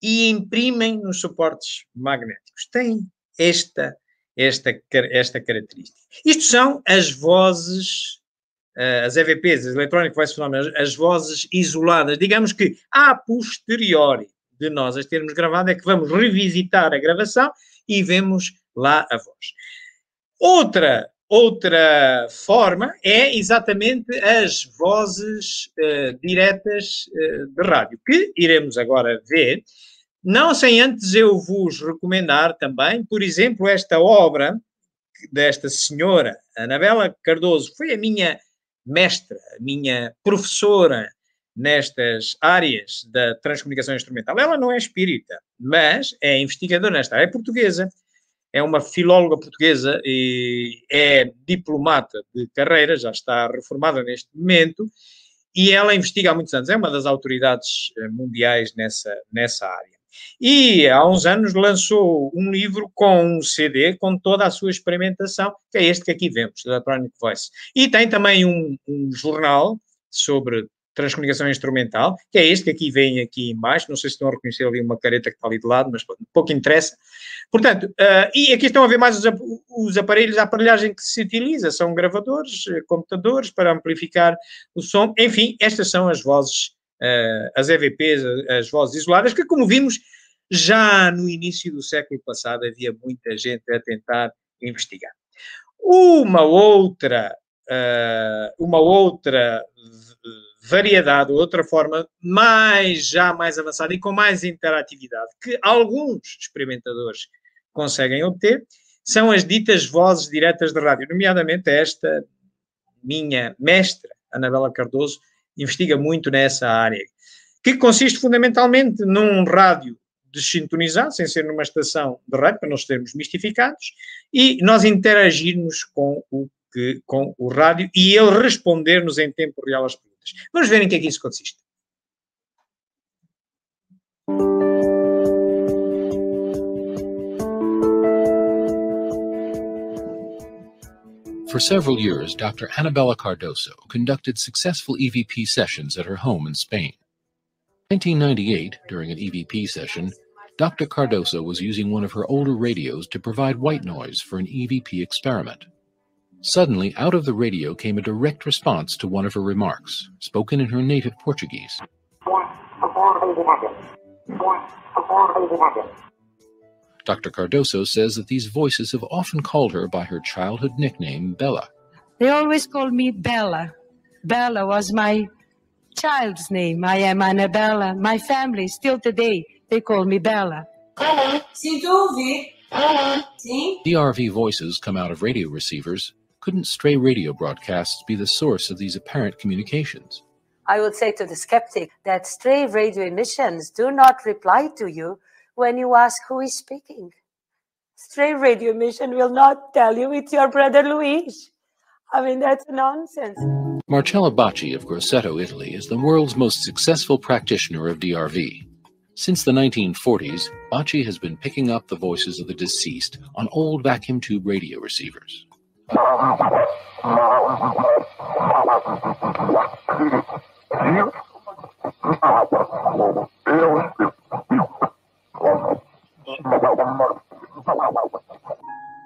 [SPEAKER 1] e imprimem nos suportes magnéticos. Tem esta característica. Isto são as vozes as EVPs, as Electronic Voice Phenomena, as vozes isoladas, digamos que a posteriori de nós as termos gravado, é que vamos revisitar a gravação e vemos lá a voz. Outra forma é exatamente as vozes diretas de rádio, que iremos agora ver, não sem antes eu vos recomendar também, por exemplo, esta obra desta senhora, Anabela Cardoso, foi a minha mestra, a minha professora nestas áreas da transcomunicação instrumental. Ela não é espírita, mas é investigadora nesta área, é portuguesa, é uma filóloga portuguesa e é diplomata de carreira, já está reformada neste momento, e ela investiga há muitos anos, é uma das autoridades mundiais nessa área. E há uns anos lançou um livro com um CD com toda a sua experimentação, que é este que aqui vemos, Electronic Voice. E tem também um jornal sobre transcomunicação instrumental, que é este que aqui vem aqui em baixo, não sei se estão a reconhecer ali uma careta que está ali de lado, mas pouco interessa. Portanto, e aqui estão a ver mais os aparelhos, a aparelhagem que se utiliza, são gravadores, computadores para amplificar o som, enfim, estas são as vozes, as EVPs, as vozes isoladas, que como vimos, já no início do século passado havia muita gente a tentar investigar. Uma outra variedade, outra forma já mais avançada e com mais interatividade que alguns experimentadores conseguem obter, são as ditas vozes diretas de rádio, nomeadamente esta minha mestra, Anabela Cardoso, investiga muito nessa área, que consiste fundamentalmente num rádio desintonizado, sem ser numa estação de rádio, para não sermos mistificados, e nós interagirmos com o rádio e ele responder-nos em tempo real às perguntas. Vamos ver em que é que isso consiste.
[SPEAKER 5] For several years, Dr. Anabela Cardoso conducted successful EVP sessions at her home in Spain. In 1998, during an EVP session, Dr. Cardoso was using one of her older radios to provide white noise for an EVP experiment. Suddenly, out of the radio came a direct response to one of her remarks, spoken in her native Portuguese. Dr. Cardoso says that these voices have often called her by her childhood nickname, Bella.
[SPEAKER 9] They always called me Bella. Bella was my child's name. I am Annabella. My family, still today, they call me Bella.
[SPEAKER 5] DRV voices come out of radio receivers. Couldn't stray radio broadcasts be the source of these apparent communications?
[SPEAKER 10] I would say to the skeptic that stray radio emissions do not reply to you when you ask who is speaking. Stray radio emission will not tell you it's your brother Luis. I mean, that's nonsense.
[SPEAKER 5] Marcella Bacci of Grosseto, Italy, is the world's most successful practitioner of DRV. Since the 1940s, Bacci has been picking up the voices of the deceased on old vacuum tube radio receivers.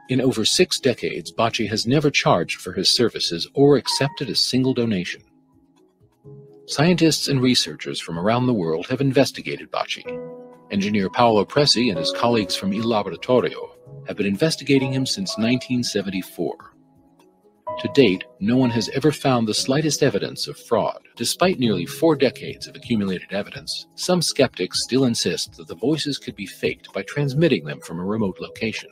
[SPEAKER 5] In over 6 decades, Bacci has never charged for his services or accepted a single donation. Scientists and researchers from around the world have investigated Bacci. Engineer Paolo Presi and his colleagues from Il Laboratorio have been investigating him since 1974. To date, no one has ever found the slightest evidence of fraud. Despite nearly 4 decades of accumulated evidence, some skeptics still insist that the voices could be faked by transmitting them from a remote location.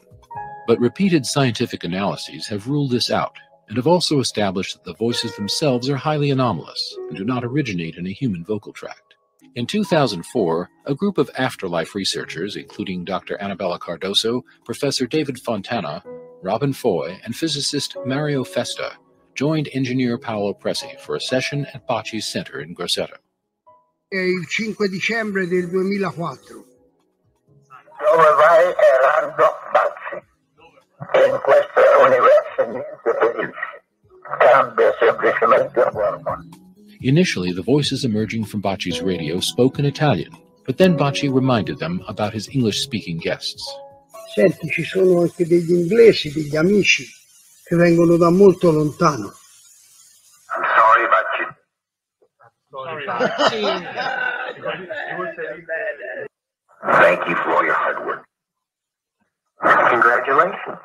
[SPEAKER 5] But repeated scientific analyses have ruled this out, and have also established that the voices themselves are highly anomalous and do not originate in a human vocal tract. In 2004, a group of afterlife researchers, including Dr. Anabela Cardoso, Professor David Fontana, Robin Foy, and physicist Mario Festa, joined engineer Paolo Presi for a session at Bacci's Center in Grosseto.
[SPEAKER 11] Il 5 dicembre del 2004.
[SPEAKER 6] Dove vai errando, Bacci? In questo universo niente cambia semplicemente forma.
[SPEAKER 5] Initially, the voices emerging from Bacci's radio spoke in Italian, but then Bacci reminded them about his English-speaking guests.
[SPEAKER 11] Senti, ci sono anche degli inglesi, degli amici, che vengono da molto lontano.
[SPEAKER 6] Thank you for all your hard work. Congratulations.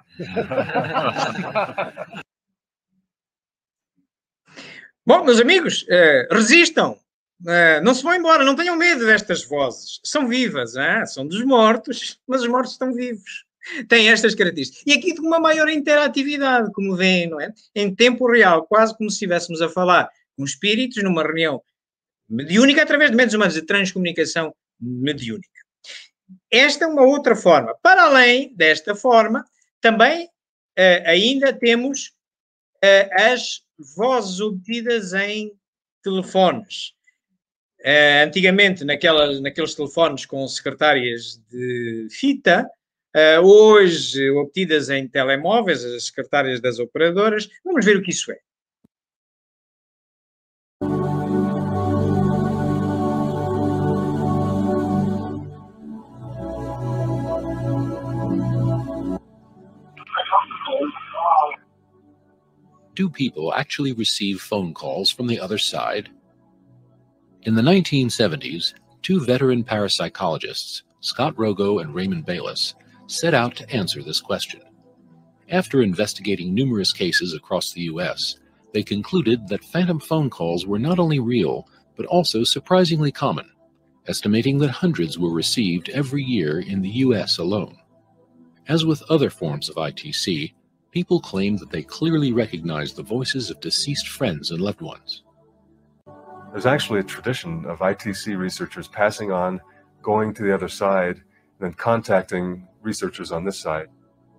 [SPEAKER 1] Bom, meus amigos, resistam. Não se vão embora, não tenham medo destas vozes. São vivas, são dos mortos, mas os mortos estão vivos. Têm estas características. E aqui de uma maior interatividade, como veem, não é? Em tempo real, quase como se estivéssemos a falar com espíritos numa reunião mediúnica através de métodos humanos de transcomunicação mediúnica. Esta é uma outra forma. Para além desta forma, também ainda temos as vozes obtidas em telefones. Antigamente, naqueles telefones com secretárias de fita, hoje obtidas em telemóveis, as secretárias das operadoras. Vamos ver o que isso é.
[SPEAKER 5] Do people actually receive phone calls from the other side? In the 1970s, two veteran parapsychologists, Scott Rogo and Raymond Bayless, set out to answer this question. After investigating numerous cases across the U.S., they concluded that phantom phone calls were not only real, but also surprisingly common, estimating that hundreds were received every year in the U.S. alone. As with other forms of ITC, people claim that they clearly recognize the voices of deceased friends and loved ones.
[SPEAKER 12] There's actually a tradition of ITC researchers passing on, going to the other side, and then contacting researchers on this side.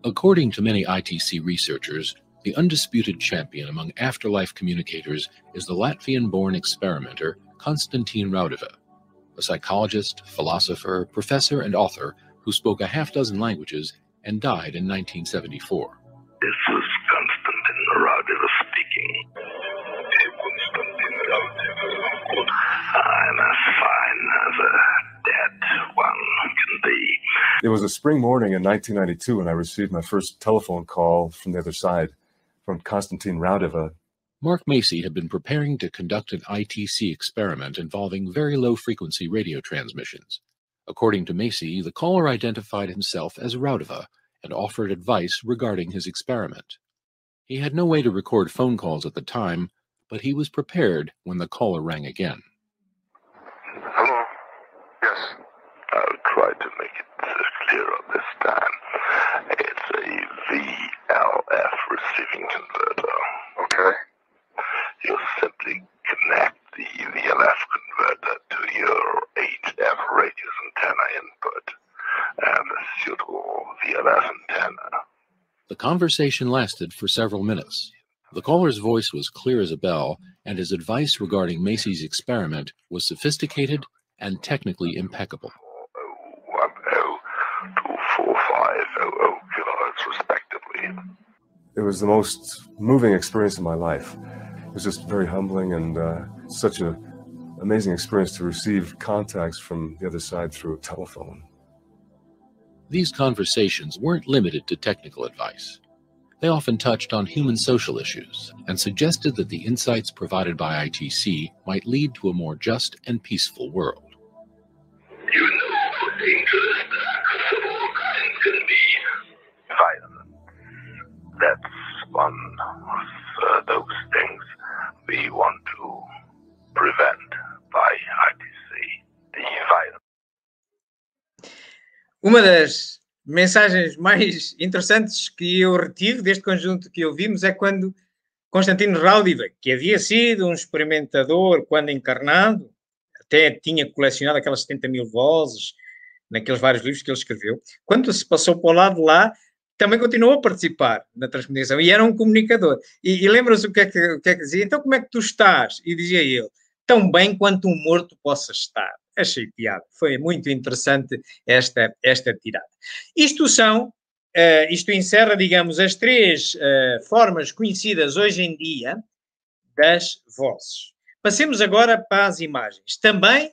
[SPEAKER 5] According to many ITC researchers, the undisputed champion among afterlife communicators is the Latvian-born experimenter Konstantin Raudava, a psychologist, philosopher, professor, and author who spoke a half-dozen languages and died in 1974.
[SPEAKER 6] This is Konstantin Raudava speaking. I'm as fine as a dead one can be.
[SPEAKER 12] It was a spring morning in 1992 when I received my first telephone call from the other side, from Konstantin Raudava.
[SPEAKER 5] Mark Macy had been preparing to conduct an ITC experiment involving very low-frequency radio transmissions. According to Macy, the caller identified himself as Raudava and offered advice regarding his experiment. He had no way to record phone calls at the time, but he was prepared when the caller rang again.
[SPEAKER 6] Hello? Yes. I'll try to make it clearer this time. It's a VLF receiving converter. Okay. You simply connect the VLF converter to your HF radius antenna input and a suitable VLF antenna.
[SPEAKER 5] The conversation lasted for several minutes. The caller's voice was clear as a bell, and his advice regarding Macy's experiment was sophisticated and technically impeccable.
[SPEAKER 6] 24500 kilohertz respectively.
[SPEAKER 12] It was the most moving experience of my life. It was just very humbling and such an amazing experience to receive contacts from the other side through a telephone.
[SPEAKER 5] These conversations weren't limited to technical advice. They often touched on human social issues and suggested that the insights provided by ITC might lead to a more just and peaceful world.
[SPEAKER 6] You know, dangerous acts of all kinds can be violent. That's one of those things we want to prevent by ITC, the violence.
[SPEAKER 1] Uma das mensagens mais interessantes que eu retive deste conjunto que ouvimos é quando Konstantin Raudava, que havia sido um experimentador quando encarnado, até tinha colecionado aquelas 70 mil vozes naqueles vários livros que ele escreveu, quando se passou para o lado de lá, também continuou a participar na transcomunicação e era um comunicador. E lembra-se o que é que dizia? Então como é que tu estás? E dizia ele, tão bem quanto um morto possa estar. Achei piada. Foi muito interessante esta tirada. Isto encerra, digamos, as três formas conhecidas hoje em dia das vozes. Passemos agora para as imagens. Também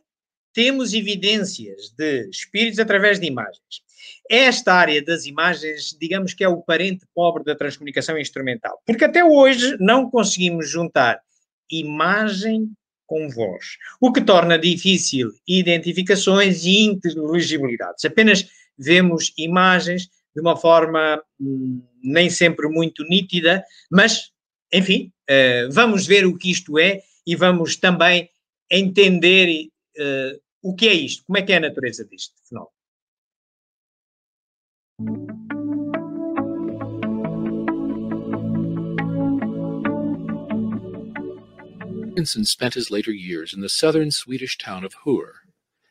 [SPEAKER 1] temos evidências de espíritos através de imagens. Esta área das imagens, digamos que é o parente pobre da transcomunicação instrumental, porque até hoje não conseguimos juntar imagem com voz, o que torna difícil identificações e inteligibilidades. Apenas vemos imagens de uma forma nem sempre muito nítida, mas, enfim, vamos ver o que isto é e vamos também entender o que é isto, como é que é a natureza disto fenómeno.
[SPEAKER 5] Jorgensen spent his later years in the southern Swedish town of Hur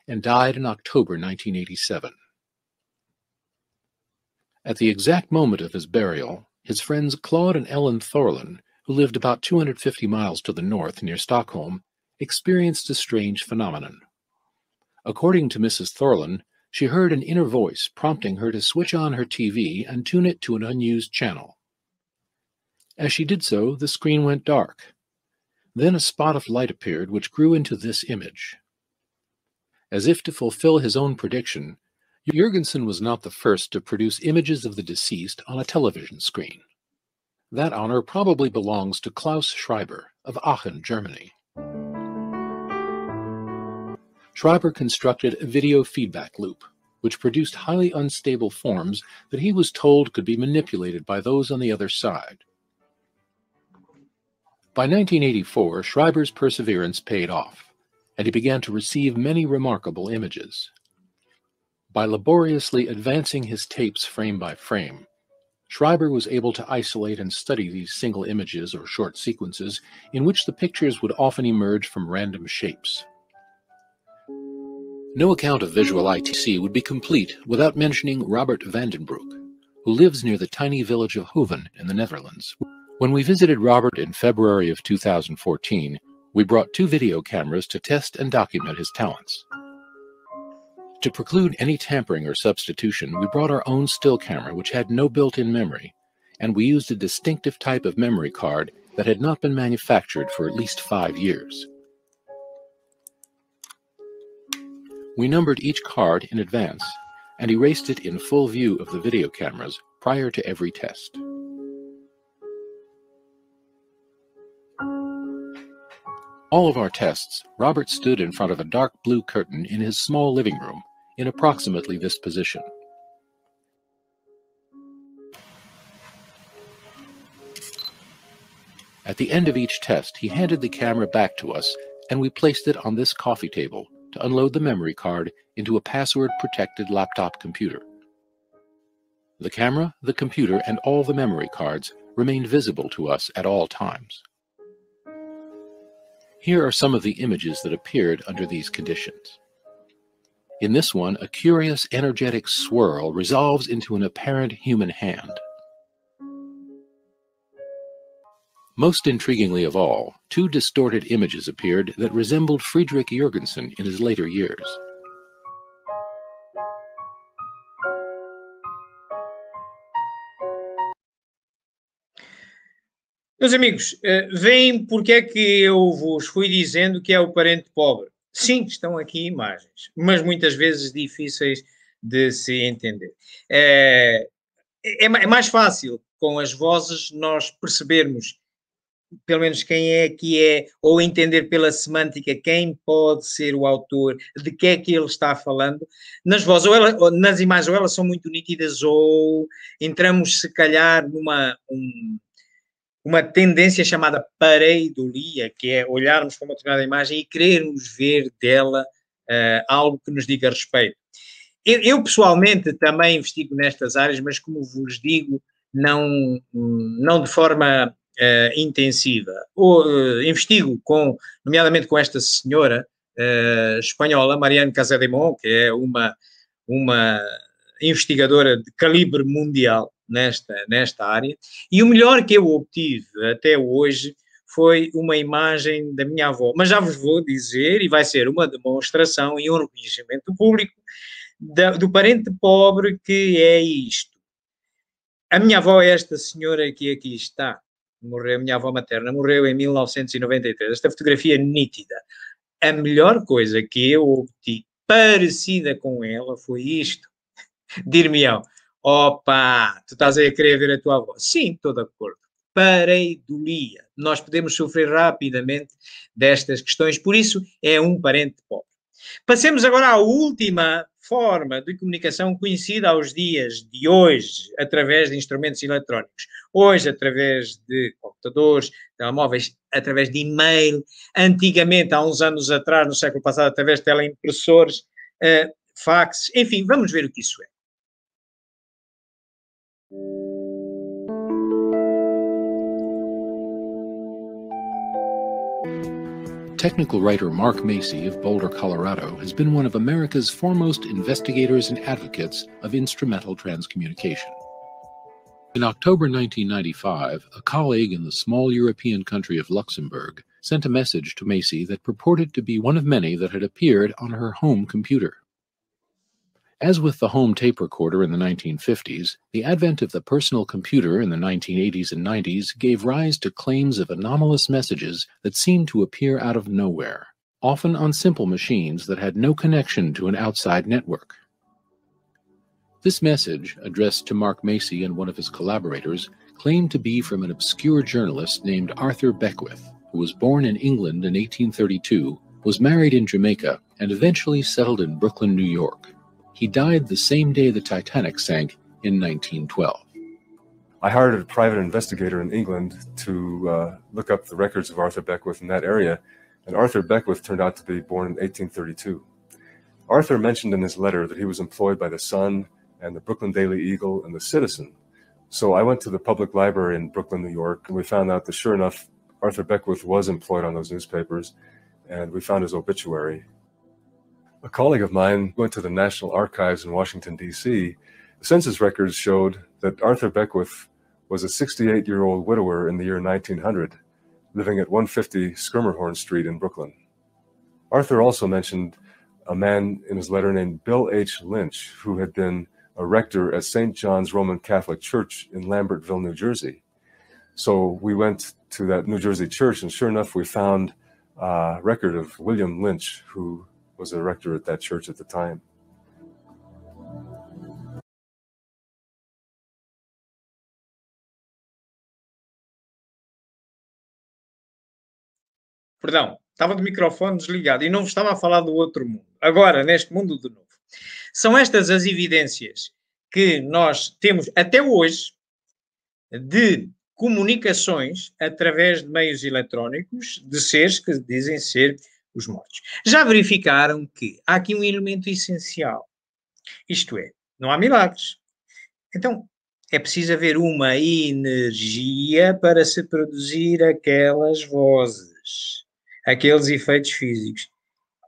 [SPEAKER 5] and died in October 1987. At the exact moment of his burial, his friends Claude and Ellen Thorlin, who lived about 250 miles to the north near Stockholm, experienced a strange phenomenon. According to Mrs. Thorlin, she heard an inner voice prompting her to switch on her TV and tune it to an unused channel. As she did so, the screen went dark. Then a spot of light appeared which grew into this image. As if to fulfill his own prediction, Jorgensen was not the first to produce images of the deceased on a television screen. That honor probably belongs to Klaus Schreiber of Aachen, Germany. Schreiber constructed a video feedback loop, which produced highly unstable forms that he was told could be manipulated by those on the other side. By 1984, Schreiber's perseverance paid off, and he began to receive many remarkable images. By laboriously advancing his tapes frame by frame, Schreiber was able to isolate and study these single images or short sequences in which the pictures would often emerge from random shapes. No account of visual ITC would be complete without mentioning Robert Vandenbroek, who lives near the tiny village of Hoven in the Netherlands. When we visited Robert in February of 2014, we brought 2 video cameras to test and document his talents. To preclude any tampering or substitution, we brought our own still camera which had no built-in memory, and we used a distinctive type of memory card that had not been manufactured for at least 5 years. We numbered each card in advance and erased it in full view of the video cameras prior to every test. All of our tests, Robert stood in front of a dark blue curtain in his small living room, in approximately this position. At the end of each test, he handed the camera back to us, and we placed it on this coffee table to unload the memory card into a password-protected laptop computer. The camera, the computer, and all the memory cards remained visible to us at all times. Here are some of the images that appeared under these conditions. In this one, a curious energetic swirl resolves into an apparent human hand. Most intriguingly of all, 2 distorted images appeared that resembled Friedrich Jorgensen in his later years.
[SPEAKER 1] Meus amigos, veem porque é que eu vos fui dizendo que é o parente pobre. Sim, estão aqui imagens, mas muitas vezes difíceis de se entender. É mais fácil, com as vozes, nós percebermos, pelo menos quem é que é, ou entender pela semântica quem pode ser o autor, de que é que ele está falando. Nas vozes, ou nas imagens, ou elas são muito nítidas, ou entramos, se calhar, uma tendência chamada pareidolia, que é olharmos para uma determinada imagem e querermos ver dela algo que nos diga respeito. Eu pessoalmente também investigo nestas áreas, mas como vos digo, não de forma intensiva. Investigo nomeadamente com esta senhora espanhola, Mariana Casademont, que é uma investigadora de calibre mundial nesta área, e o melhor que eu obtive até hoje foi uma imagem da minha avó, mas já vos vou dizer, e vai ser uma demonstração e um reconhecimento público do parente pobre que é isto. A minha avó é esta senhora que aqui está, a minha avó materna, morreu em 1993, esta fotografia nítida. A melhor coisa que eu obtive parecida com ela foi isto. Dir-me-ão, opa, tu estás aí a querer ver a tua avó? Sim, estou de acordo. pareidolia. Nós podemos sofrer rapidamente destas questões, por isso é um parente pobre. Passemos agora à última forma de comunicação conhecida aos dias de hoje, através de instrumentos eletrónicos. Hoje, através de computadores, telemóveis, através de e-mail. Antigamente, há uns anos atrás, no século passado, através de teleimpressores, faxes. Enfim, vamos ver o que isso é.
[SPEAKER 5] Technical writer Mark Macy of Boulder, Colorado, has been one of America's foremost investigators and advocates of instrumental transcommunication. In October 1995, a colleague in the small European country of Luxembourg sent a message to Macy that purported to be one of many that had appeared on her home computer. As with the home tape recorder in the 1950s, the advent of the personal computer in the 1980s and 90s gave rise to claims of anomalous messages that seemed to appear out of nowhere, often on simple machines that had no connection to an outside network. This message, addressed to Mark Macy and one of his collaborators, claimed to be from an obscure journalist named Arthur Beckwith, who was born in England in 1832, was married in Jamaica, and eventually settled in Brooklyn, New York. He died the same day the Titanic sank in 1912.
[SPEAKER 12] I hired a private investigator in England to look up the records of Arthur Beckwith in that area, and Arthur Beckwith turned out to be born in 1832. Arthur mentioned in his letter that he was employed by the Sun and the Brooklyn Daily Eagle and the Citizen. So I went to the public library in Brooklyn, New York, and we found out that sure enough, Arthur Beckwith was employed on those newspapers, and we found his obituary. A colleague of mine went to the National Archives in Washington, D.C. The census records showed that Arthur Beckwith was a 68-year-old widower in the year 1900, living at 150 Skirmerhorn Street in Brooklyn. Arthur also mentioned a man in his letter named Bill H. Lynch, who had been a rector at St. John's Roman Catholic Church in Lambertville, New Jersey. So we went to that New Jersey church, and sure enough, we found a record of William Lynch, who was a rector at that church at the time.
[SPEAKER 1] Perdão, estava de microfone desligado e não vos estava a falar do outro mundo. Agora, neste mundo de novo. São estas as evidências que nós temos até hoje de comunicações através de meios eletrónicos de seres que dizem ser os mortos. Já verificaram que há aqui um elemento essencial. Isto é, não há milagres. Então, é preciso haver uma energia para se produzir aquelas vozes, aqueles efeitos físicos.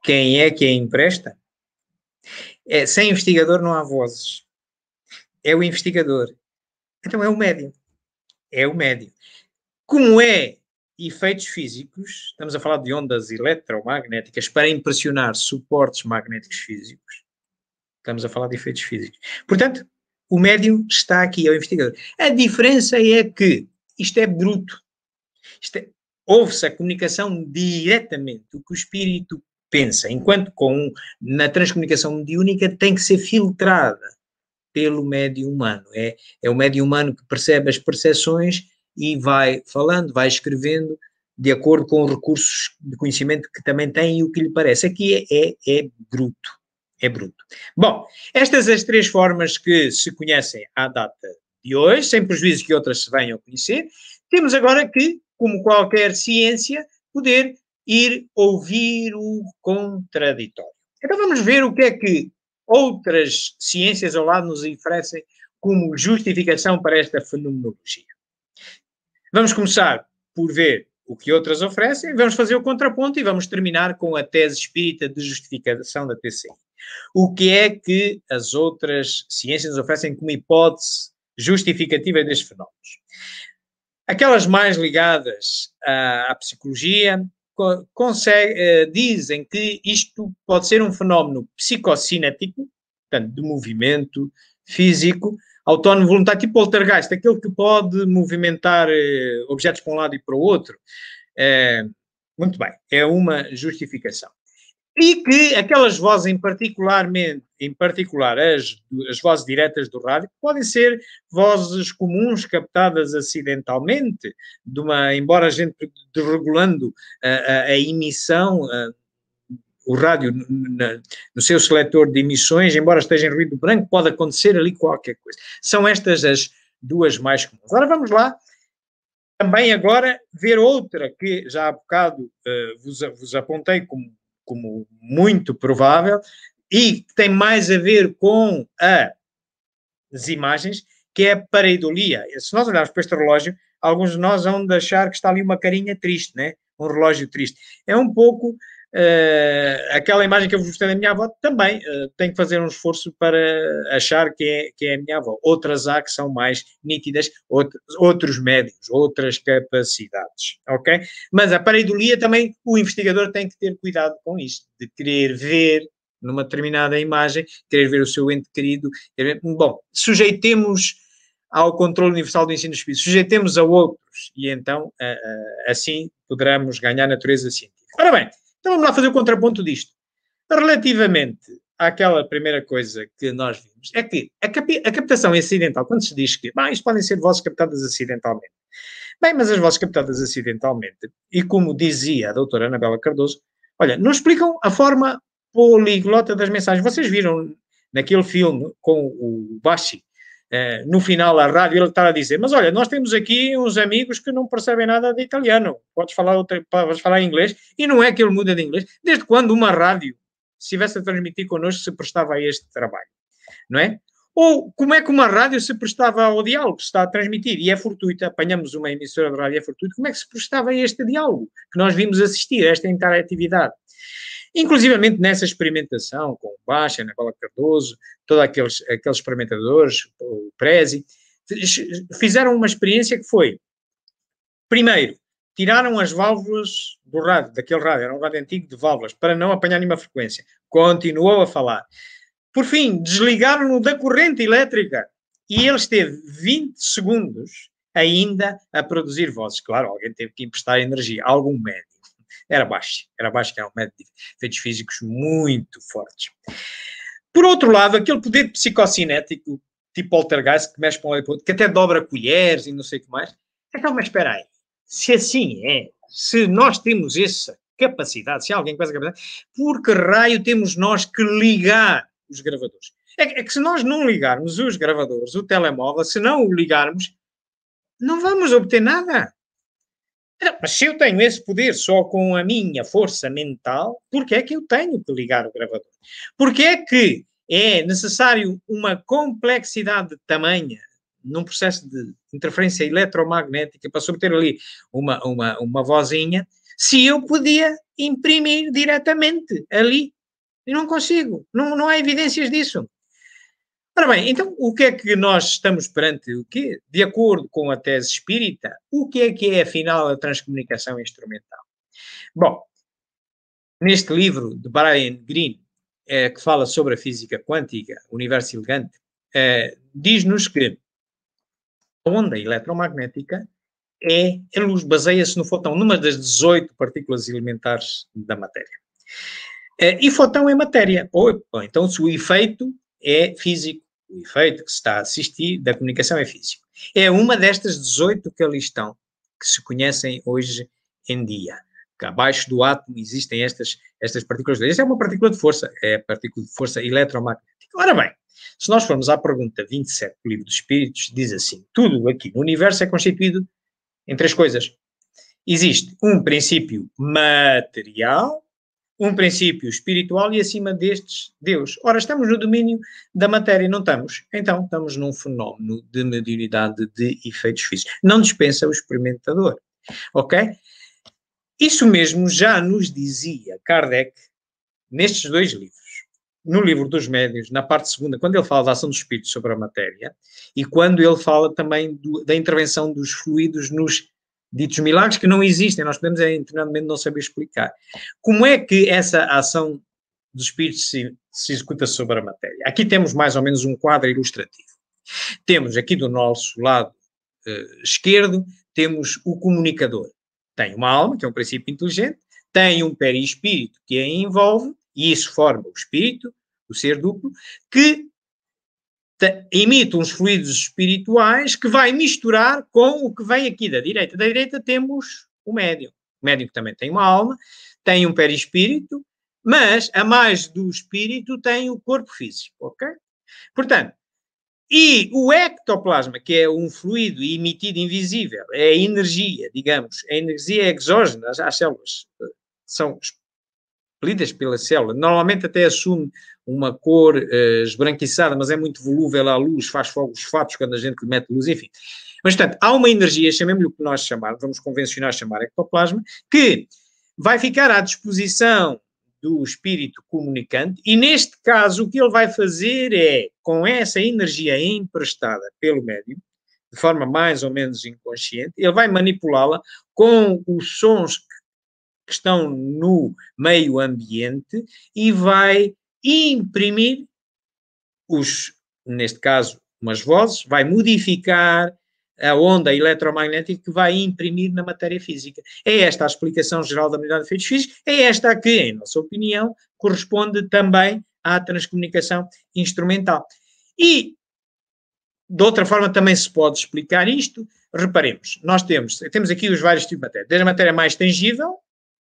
[SPEAKER 1] Quem é que a empresta? Sem investigador não há vozes. É o investigador. Então é o médium. É o médium. Como é efeitos físicos, estamos a falar de ondas eletromagnéticas para impressionar suportes magnéticos físicos. Estamos a falar de efeitos físicos. Portanto, o médium está aqui, é o investigador. A diferença é que isto é bruto. Ouve-se a comunicação diretamente, o que o espírito pensa, enquanto na transcomunicação mediúnica tem que ser filtrada pelo médium humano. É o médium humano que percebe as percepções e vai falando, vai escrevendo de acordo com os recursos de conhecimento que também tem e o que lhe parece. Aqui é bruto. É bruto. Bom, estas as três formas que se conhecem à data de hoje, sem prejuízo que outras se venham a conhecer. Temos agora que, como qualquer ciência, poder ir ouvir o contraditório. Então vamos ver o que é que outras ciências ao lado nos oferecem como justificação para esta fenomenologia. Vamos começar por ver o que outras oferecem, vamos fazer o contraponto e vamos terminar com a tese espírita de justificação da TCI. O que é que as outras ciências nos oferecem como hipótese justificativa destes fenómenos? Aquelas mais ligadas à psicologia dizem que isto pode ser um fenómeno psicocinético, portanto, de movimento físico, autónomo voluntário, tipo poltergeist, aquele que pode movimentar objetos para um lado e para o outro. Muito bem, é uma justificação. E que aquelas vozes, em particular as vozes diretas do rádio, podem ser vozes comuns captadas acidentalmente, embora a gente desregulando a emissão, o rádio no seu seletor de emissões, embora esteja em ruído branco, pode acontecer ali qualquer coisa. São estas as duas mais comuns. Agora vamos lá. Também agora ver outra que já há bocado vos apontei como muito provável e que tem mais a ver com as imagens, que é a pareidolia. Se nós olharmos para este relógio, alguns de nós vão achar que está ali uma carinha triste, né? Um relógio triste. É um pouco aquela imagem que eu vos mostrei da minha avó, também tenho que fazer um esforço para achar que é a minha avó. Outras há que são mais nítidas, outros médios, outras capacidades, ok? Mas a pareidolia também, o investigador tem que ter cuidado com isto, de querer ver numa determinada imagem, querer ver o seu ente querido. Bom, sujeitemos ao controle universal do ensino espírita, sujeitemos a outros e então assim poderemos ganhar natureza científica. Ora bem, então vamos lá fazer o contraponto disto. Relativamente àquela primeira coisa que nós vimos, é que a captação acidental, quando se diz que isto podem ser vozes captadas acidentalmente. Bem, mas as vozes captadas acidentalmente, e como dizia a doutora Anabela Cardoso, olha, não explicam a forma poliglota das mensagens. Vocês viram naquele filme com o Bashi, no final a rádio, ele está a dizer, mas olha, nós temos aqui uns amigos que não percebem nada de italiano, podes falar inglês, e não é que ele muda de inglês. Desde quando uma rádio, se estivesse a transmitir connosco, se prestava a este trabalho, não é? Ou como é que uma rádio se prestava ao diálogo que se está a transmitir? E é fortuito, apanhamos uma emissora de rádio, é fortuito, como é que se prestava a este diálogo que nós vimos assistir, a esta interatividade? Inclusivamente nessa experimentação com o Baixa, Anabela Cardoso, todos aqueles experimentadores, o Prezi, fizeram uma experiência que foi, primeiro, tiraram as válvulas do rádio, daquele rádio, era um rádio antigo de válvulas, para não apanhar nenhuma frequência. Continuou a falar. Por fim, desligaram-no da corrente elétrica e ele esteve 20 segundos ainda a produzir vozes. Claro, alguém teve que emprestar energia, algum médico. Era baixo, que era um médico de efeitos físicos muito fortes. Por outro lado, aquele poder psicocinético, tipo poltergeist, que mexe para um lado e para o outro, que até dobra colheres e não sei o que mais. Então, mas espera aí, se assim é, se nós temos essa capacidade, se há alguém com essa capacidade, por que raio temos nós que ligar os gravadores? É que se nós não ligarmos os gravadores, o telemóvel, se não o ligarmos, não vamos obter nada. Mas se eu tenho esse poder só com a minha força mental, por que é que eu tenho que ligar o gravador? Porque é que é necessário uma complexidade tamanha num processo de interferência eletromagnética para obter ali uma vozinha, se eu podia imprimir diretamente ali? Eu não consigo. Não há evidências disso. Ora bem, então o que é que nós estamos perante o quê? De acordo com a tese espírita, o que é afinal a transcomunicação instrumental? Bom, neste livro de Brian Greene, que fala sobre a física quântica, Universo Elegante, diz-nos que a onda eletromagnética a luz, baseia-se no fotão, numa das 18 partículas elementares da matéria. E fotão é matéria. Então, se o efeito é físico, o efeito que se está a assistir da comunicação é físico. É uma destas 18 que ali estão, que se conhecem hoje em dia. Que abaixo do átomo existem estas partículas. Esta é uma partícula de força, é a partícula de força eletromagnética. Ora bem, se nós formos à pergunta 27 do Livro dos Espíritos, diz assim, tudo aqui no universo é constituído em 3 coisas. Existe um princípio material, um princípio espiritual e, acima destes, Deus. Ora, estamos no domínio da matéria, não estamos? Então, estamos num fenómeno de mediunidade de efeitos físicos. Não dispensa o experimentador. Ok? Isso mesmo já nos dizia Kardec nestes 2 livros. No livro dos Médiuns, na parte segunda, quando ele fala da ação dos espíritos sobre a matéria e quando ele fala também da intervenção dos fluidos nos ditos milagres que não existem, nós podemos internamente não saber explicar. Como é que essa ação dos espíritos se executa sobre a matéria? Aqui temos mais ou menos um quadro ilustrativo. Temos aqui do nosso lado esquerdo, temos o comunicador. Tem uma alma, que é um princípio inteligente, tem um perispírito que a envolve e isso forma o espírito, o ser duplo, que emite uns fluidos espirituais que vai misturar com o que vem aqui da direita. Da direita temos o médium. O médium que também tem uma alma, tem um perispírito, mas a mais do espírito tem o corpo físico, ok? Portanto, e o ectoplasma, que é um fluido emitido invisível, é a energia, digamos, a energia exógena às células, são expelidas pela célula, normalmente até assume uma cor esbranquiçada, mas é muito volúvel à luz, faz fogos fatos quando a gente lhe mete luz, enfim. Mas, portanto, há uma energia, chamemos-lhe o que nós chamarmos, vamos convencionar chamar ectoplasma, que vai ficar à disposição do espírito comunicante e, neste caso, o que ele vai fazer é, com essa energia emprestada pelo médium, de forma mais ou menos inconsciente, ele vai manipulá-la com os sons que estão no meio ambiente e vai imprimir neste caso, umas vozes, vai modificar a onda eletromagnética que vai imprimir na matéria física. É esta a explicação geral da modalidade de efeitos físicos, é esta que, em nossa opinião, corresponde também à transcomunicação instrumental. E, de outra forma, também se pode explicar isto. Reparemos, nós temos aqui os vários tipos de matéria. Desde a matéria mais tangível,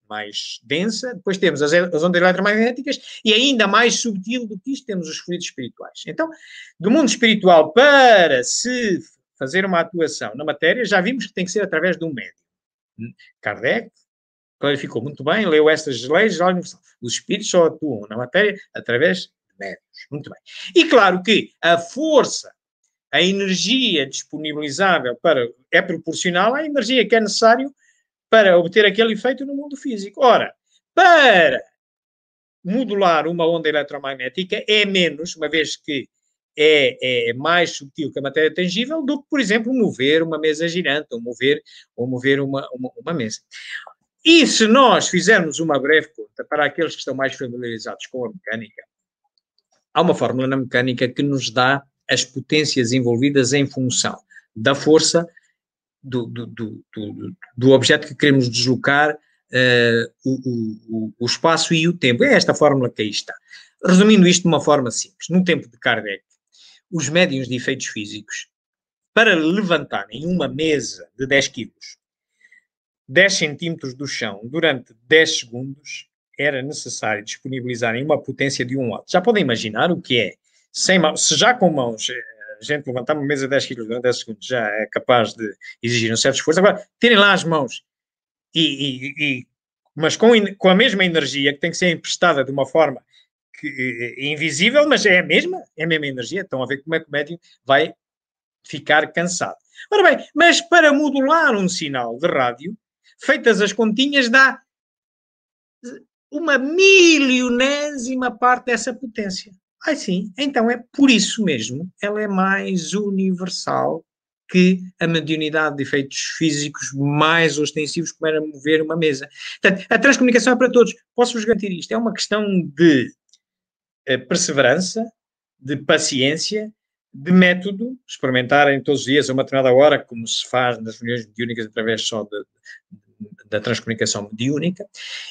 [SPEAKER 1] mais densa, depois temos as ondas eletromagnéticas e ainda mais subtil do que isto temos os fluidos espirituais. Então, do mundo espiritual para se fazer uma atuação na matéria, já vimos que tem que ser através de um médium. Kardec clarificou muito bem, leu essas leis, os espíritos só atuam na matéria através de médiums. Muito bem. E claro que a força, a energia disponibilizável é proporcional à energia que é necessário para obter aquele efeito no mundo físico. Ora, para modular uma onda eletromagnética é menos, uma vez que é mais subtil que a matéria tangível, do que, por exemplo, mover uma mesa girante ou mover uma mesa. E se nós fizermos uma breve conta para aqueles que estão mais familiarizados com a mecânica, há uma fórmula na mecânica que nos dá as potências envolvidas em função da força do objeto que queremos deslocar, o espaço e o tempo. É esta fórmula que aí está. Resumindo isto de uma forma simples, no tempo de Kardec, os médiuns de efeitos físicos, para levantarem uma mesa de 10 quilos, 10 centímetros do chão, durante 10 segundos, era necessário disponibilizarem uma potência de 1 watt. Já podem imaginar o que é. Se já com mãos a gente levantar uma mesa de 10 quilos durante 10 segundos já é capaz de exigir um certo esforço. Agora, tirem lá as mãos, mas com a mesma energia, que tem que ser emprestada de uma forma invisível, mas é a mesma energia. Estão a ver como é que o médium vai ficar cansado. Ora bem, mas para modular um sinal de rádio, feitas as continhas, dá uma milionésima parte dessa potência. Ah, sim, então é por isso mesmo, ela é mais universal que a mediunidade de efeitos físicos mais ostensivos, como era mover uma mesa. Portanto, a transcomunicação é para todos. Posso-vos garantir isto. É uma questão de perseverança, de paciência, de método, experimentarem todos os dias a uma determinada hora, como se faz nas reuniões mediúnicas através só da transcomunicação mediúnica,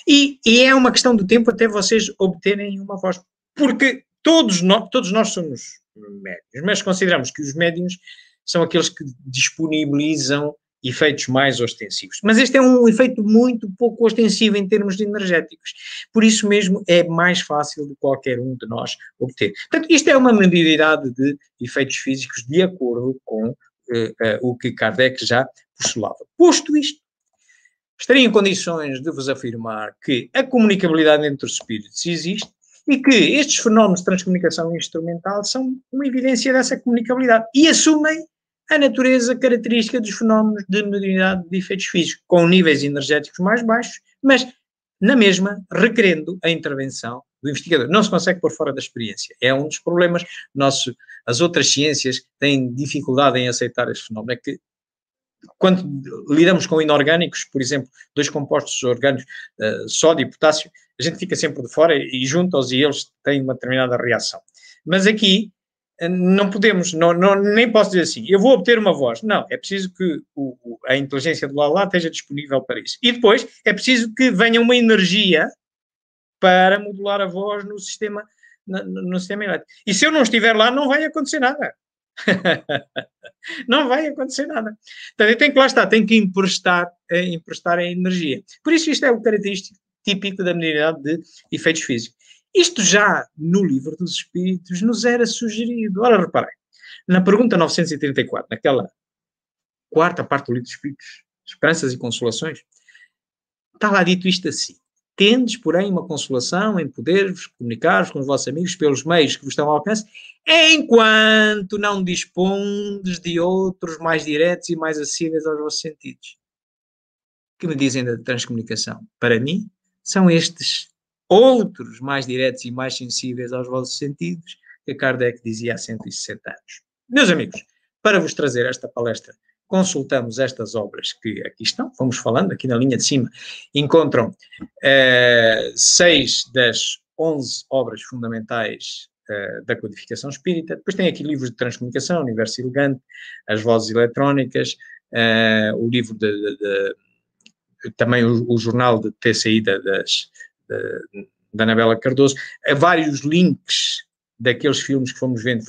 [SPEAKER 1] e é uma questão do tempo até vocês obterem uma voz. Porque todos nós somos médiuns, mas consideramos que os médiuns são aqueles que disponibilizam efeitos mais ostensivos. Mas este é um efeito muito pouco ostensivo em termos de energéticos. Por isso mesmo é mais fácil de qualquer um de nós obter. Portanto, isto é uma modalidade de efeitos físicos de acordo com o que Kardec já postulava. Posto isto, estaria em condições de vos afirmar que a comunicabilidade entre os espíritos existe e que estes fenómenos de transcomunicação instrumental são uma evidência dessa comunicabilidade e assumem a natureza característica dos fenómenos de mediunidade de efeitos físicos, com níveis energéticos mais baixos, mas, na mesma, requerendo a intervenção do investigador. Não se consegue pôr fora da experiência. É um dos problemas. As outras ciências têm dificuldade em aceitar este fenómeno. É que, quando lidamos com inorgânicos, por exemplo, 2 compostos orgânicos, sódio e potássio, a gente fica sempre de fora e junta-os e eles têm uma determinada reação. Mas aqui não podemos, nem posso dizer assim, eu vou obter uma voz. Não, é preciso que a inteligência do lá esteja disponível para isso. E depois é preciso que venha uma energia para modular a voz no sistema elétrico. E se eu não estiver lá, não vai acontecer nada. Não vai acontecer nada. Então, eu tenho que lá estar, tenho que emprestar a energia. Por isso, isto é o característico típico da mediunidade de efeitos físicos. Isto já no Livro dos Espíritos nos era sugerido. Ora, reparem, na pergunta 934, naquela quarta parte do Livro dos Espíritos, Esperanças e Consolações, está lá dito isto assim: tendes, porém, uma consolação em poder-vos comunicar com os vossos amigos pelos meios que vos estão ao alcance, enquanto não dispondes de outros mais diretos e mais acessíveis aos vossos sentidos. Que me dizem da transcomunicação? Para mim, são estes outros mais diretos e mais sensíveis aos vossos sentidos que Kardec dizia há 160 anos. Meus amigos, para vos trazer esta palestra, consultamos estas obras que aqui estão, vamos falando, aqui na linha de cima, encontram 6 das 11 obras fundamentais da codificação espírita. Depois tem aqui livros de transcomunicação, Universo Elegante, As Vozes Eletrónicas, o livro também o jornal de TCI da Anabela Cardoso, vários links daqueles filmes que fomos vendo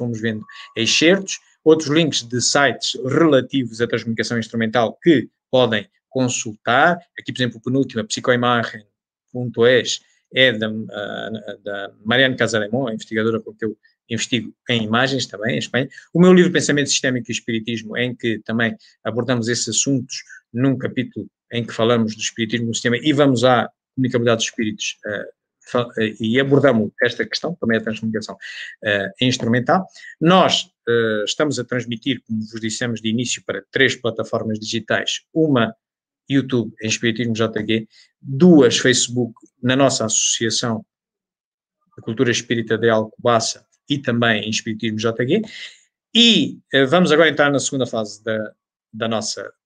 [SPEAKER 1] excertos, outros links de sites relativos à transcomunicação instrumental que podem consultar. Aqui, por exemplo, o penúltimo, psicoimagem.es, é da Mariana Casalemón, a investigadora com que eu investigo em imagens também, em Espanha. O meu livro Pensamento Sistémico e Espiritismo, em que também abordamos esses assuntos num capítulo em que falamos do espiritismo no sistema e vamos à comunicabilidade dos espíritos e abordamos esta questão, também a transcomunicação instrumental. Nós estamos a transmitir, como vos dissemos de início, para 3 plataformas digitais, uma YouTube em Espiritismo JG, 2 Facebook na nossa Associação de Cultura Espírita de Alcobaça e também em Espiritismo JG, e vamos agora entrar na segunda fase do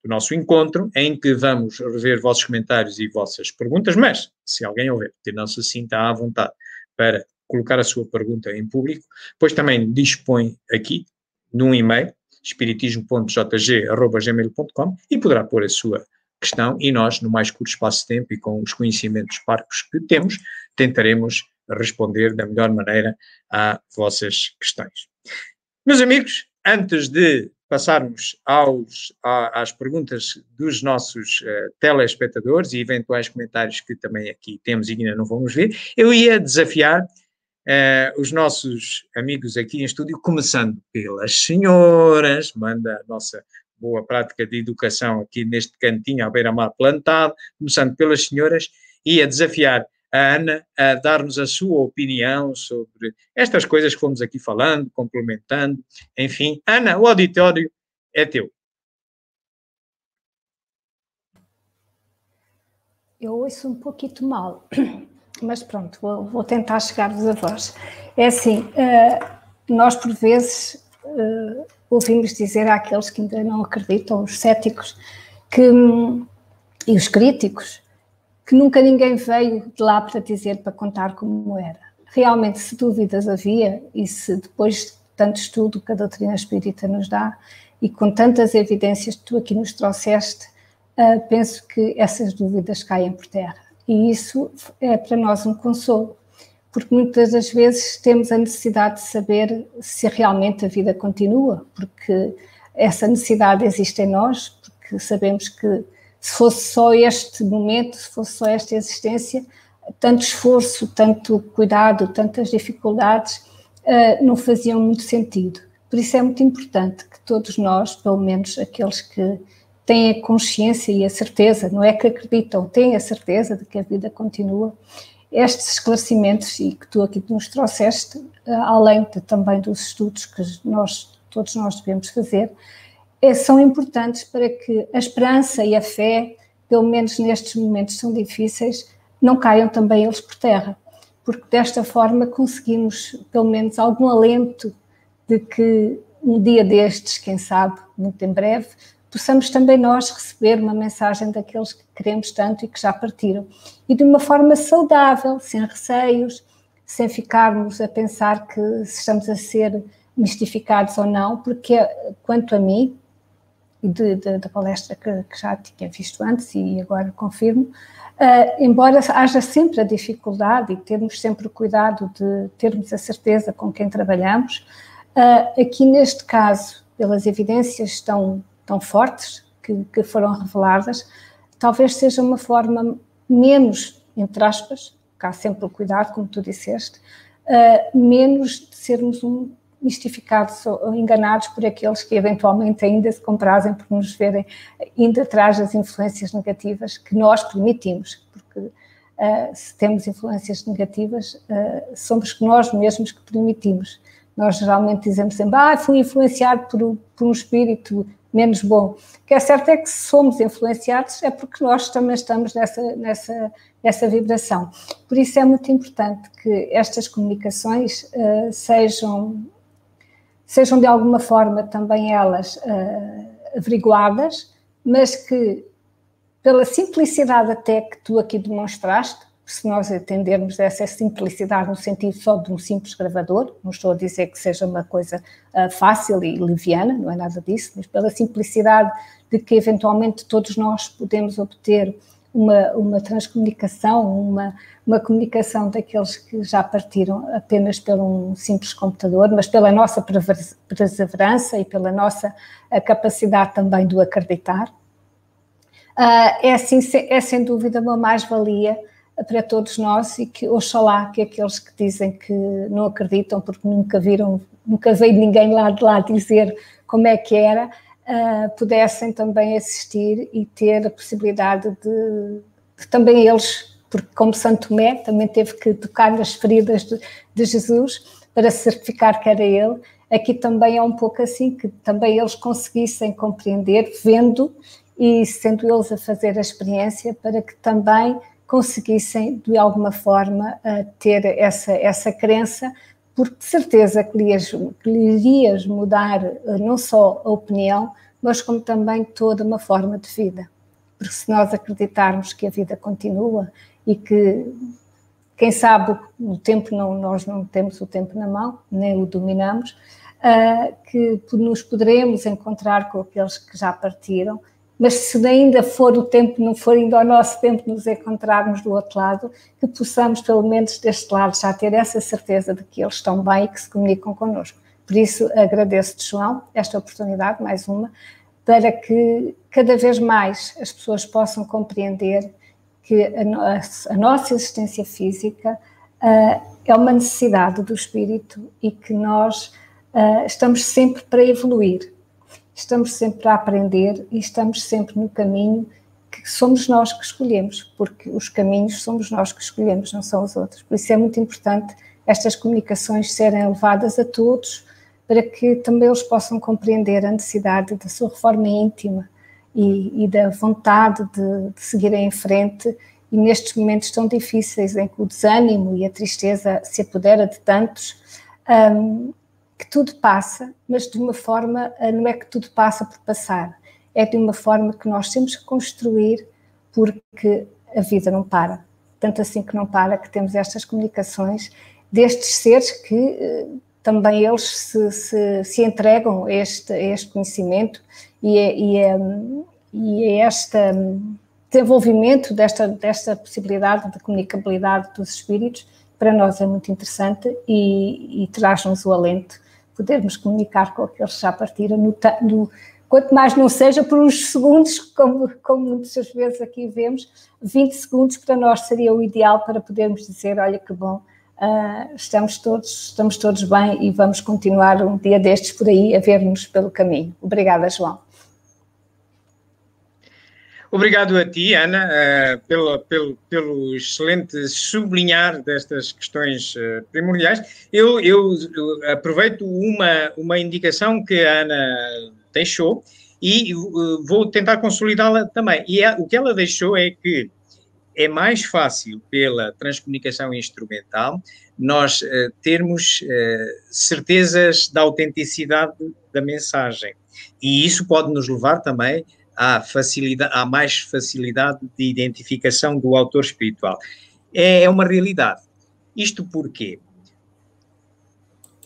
[SPEAKER 1] nosso encontro, em que vamos rever vossos comentários e vossas perguntas, mas, se alguém houver, que não se sinta à vontade para colocar a sua pergunta em público, pois também dispõe aqui, num e-mail, espiritismo.jg@gmail.com, e poderá pôr a sua questão, e nós, no mais curto espaço de tempo e com os conhecimentos parcos que temos, tentaremos responder da melhor maneira às vossas questões. Meus amigos, antes de passarmos às perguntas dos nossos telespectadores e eventuais comentários que também aqui temos e ainda não vamos ver, eu ia desafiar os nossos amigos aqui em estúdio, começando pelas senhoras, manda a nossa boa prática de educação aqui neste cantinho à beira-mar plantado, começando pelas senhoras, e a desafiar a Ana a dar-nos a sua opinião sobre estas coisas que fomos aqui falando, complementando, enfim. Ana, o auditório é teu.
[SPEAKER 13] Eu ouço um pouquinho mal, mas pronto, vou tentar chegar-vos a voz. É assim, nós por vezes ouvimos dizer àqueles que ainda não acreditam, os céticos, e os críticos, que nunca ninguém veio de lá para dizer, para contar como era. Realmente, se dúvidas havia, e se depois de tanto estudo que a doutrina espírita nos dá, e com tantas evidências que tu aqui nos trouxeste, penso que essas dúvidas caem por terra. E isso é para nós um consolo, porque muitas das vezes temos a necessidade de saber se realmente a vida continua, porque essa necessidade existe em nós, porque sabemos que se fosse só este momento, se fosse só esta existência, tanto esforço, tanto cuidado, tantas dificuldades, não faziam muito sentido. Por isso é muito importante que todos nós, pelo menos aqueles que têm a consciência e a certeza, não é que acreditam, têm a certeza de que a vida continua, estes esclarecimentos e que tu aqui nos trouxeste, além também dos estudos que todos nós devemos fazer, são importantes para que a esperança e a fé, pelo menos nestes momentos tão difíceis, não caiam também eles por terra, porque desta forma conseguimos pelo menos algum alento de que um dia destes, quem sabe, muito em breve, possamos também nós receber uma mensagem daqueles que queremos tanto e que já partiram, e de uma forma saudável, sem receios, sem ficarmos a pensar que estamos a ser mistificados ou não, porque quanto a mim, da palestra que já tinha visto antes e agora confirmo, embora haja sempre a dificuldade e termos sempre o cuidado de termos a certeza com quem trabalhamos, aqui neste caso, pelas evidências tão fortes que foram reveladas, talvez seja uma forma menos, entre aspas, que há sempre o cuidado, como tu disseste, menos de sermos mistificados ou enganados por aqueles que eventualmente ainda se comprazem por nos verem indo atrás das influências negativas que nós permitimos, porque se temos influências negativas, somos nós mesmos que permitimos. Nós geralmente dizemos sempre, fui influenciado por um espírito menos bom. O que é certo é que se somos influenciados é porque nós também estamos nessa vibração. Por isso é muito importante que estas comunicações sejam de alguma forma também elas averiguadas, mas que pela simplicidade até que tu aqui demonstraste, se nós entendermos essa simplicidade no sentido só de um simples gravador, não estou a dizer que seja uma coisa fácil e leviana, não é nada disso, mas pela simplicidade de que eventualmente todos nós podemos obter uma transcomunicação, uma comunicação daqueles que já partiram apenas pelo um simples computador, mas pela nossa perseverança e pela nossa capacidade também de o acreditar. É sem dúvida uma mais-valia para todos nós e que oxalá que aqueles que dizem que não acreditam porque nunca veio ninguém lá de lá dizer como é que era, pudessem também assistir e ter a possibilidade de também eles, porque como Santo Tomé também teve que tocar nas feridas de Jesus para certificar que era ele, aqui também é um pouco assim, que também eles conseguissem compreender, vendo e sendo eles a fazer a experiência, para que também conseguissem de alguma forma ter essa crença, porque de certeza que lhe irias mudar não só a opinião, mas como também toda uma forma de vida. Porque se nós acreditarmos que a vida continua e que, quem sabe, o tempo nós não temos o tempo na mão, nem o dominamos, que nos poderemos encontrar com aqueles que já partiram, mas se ainda for o tempo, não for ainda o nosso tempo de nos encontrarmos do outro lado, que possamos, pelo menos deste lado, já ter essa certeza de que eles estão bem e que se comunicam connosco. Por isso, agradeço-te, João, esta oportunidade, mais uma, para que cada vez mais as pessoas possam compreender que a nossa existência física é uma necessidade do espírito e que nós estamos sempre para evoluir. Estamos sempre a aprender e estamos sempre no caminho que somos nós que escolhemos, porque os caminhos somos nós que escolhemos, não são os outros. Por isso é muito importante estas comunicações serem levadas a todos, para que também eles possam compreender a necessidade da sua reforma íntima e da vontade de seguirem em frente, e nestes momentos tão difíceis em que o desânimo e a tristeza se apodera de tantos, que tudo passa, mas de uma forma, não é que tudo passa por passar, é de uma forma que nós temos que construir, porque a vida não para. Tanto assim que não para, que temos estas comunicações destes seres que também eles se entregam a este conhecimento e a este desenvolvimento desta possibilidade de comunicabilidade dos espíritos. Para nós é muito interessante e traz-nos o alento podermos comunicar com aqueles que já partiram, quanto mais não seja por uns segundos, como muitas vezes aqui vemos, 20 segundos para nós seria o ideal para podermos dizer, olha que bom, estamos todos bem e vamos continuar um dia destes por aí a ver-nos pelo caminho. Obrigada, João.
[SPEAKER 1] Obrigado a ti, Ana, pelo excelente sublinhar destas questões primordiais. Eu aproveito uma indicação que a Ana deixou e vou tentar consolidá-la também. E o que ela deixou é que é mais fácil, pela transcomunicação instrumental, nós termos certezas da autenticidade da mensagem. E isso pode nos levar também há mais facilidade de identificação do autor espiritual. É uma realidade. Isto porque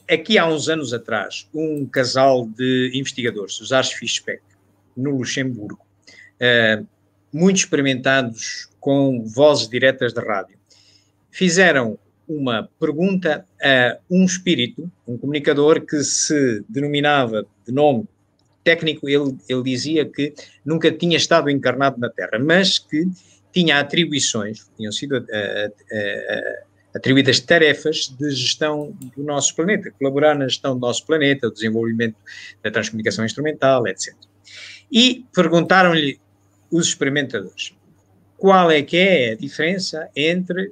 [SPEAKER 1] aqui há uns anos atrás, um casal de investigadores, os Archfischbeck, no Luxemburgo, muito experimentados com vozes diretas de rádio. Fizeram uma pergunta a um espírito, um comunicador que se denominava de nome técnico, ele dizia que nunca tinha estado encarnado na Terra, mas que tinha atribuições, tinham sido atribuídas tarefas de gestão do nosso planeta, colaborar na gestão do nosso planeta, o desenvolvimento da transcomunicação instrumental, etc. E perguntaram-lhe os experimentadores qual é que é a diferença entre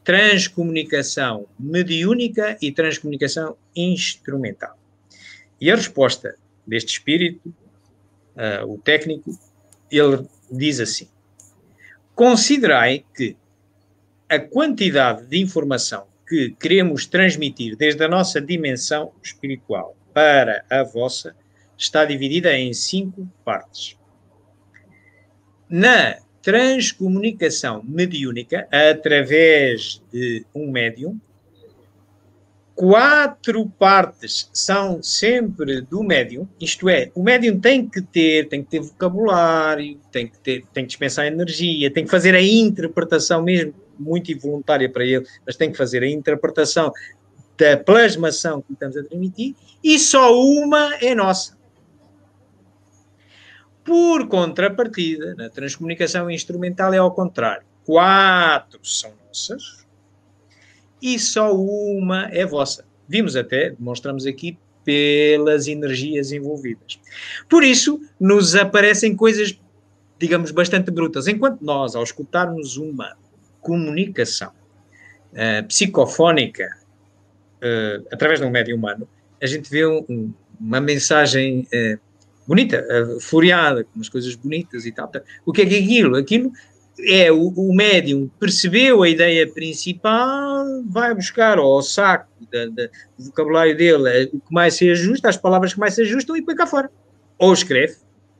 [SPEAKER 1] transcomunicação mediúnica e transcomunicação instrumental. E a resposta deste espírito, o técnico, ele diz assim: considerai que a quantidade de informação que queremos transmitir desde a nossa dimensão espiritual para a vossa está dividida em 5 partes. Na transcomunicação mediúnica, através de um médium, 4 partes são sempre do médium, isto é, o médium tem que ter vocabulário, tem que dispensar energia, tem que fazer a interpretação, mesmo muito involuntária para ele, mas tem que fazer a interpretação da plasmação que estamos a transmitir, e só uma é nossa. Por contrapartida, na transcomunicação instrumental é ao contrário. 4 são nossas e só uma é vossa. Vimos até, demonstramos aqui, pelas energias envolvidas. Por isso, nos aparecem coisas, digamos, bastante brutas. Enquanto nós, ao escutarmos uma comunicação psicofónica através de um médium humano, a gente vê uma mensagem bonita, floreada, com umas coisas bonitas e tal. O que é aquilo? Aquilo é o médium percebeu a ideia principal, vai buscar ao saco do vocabulário dele o que mais se ajusta, as palavras que mais se ajustam e põe cá fora. Ou escreve,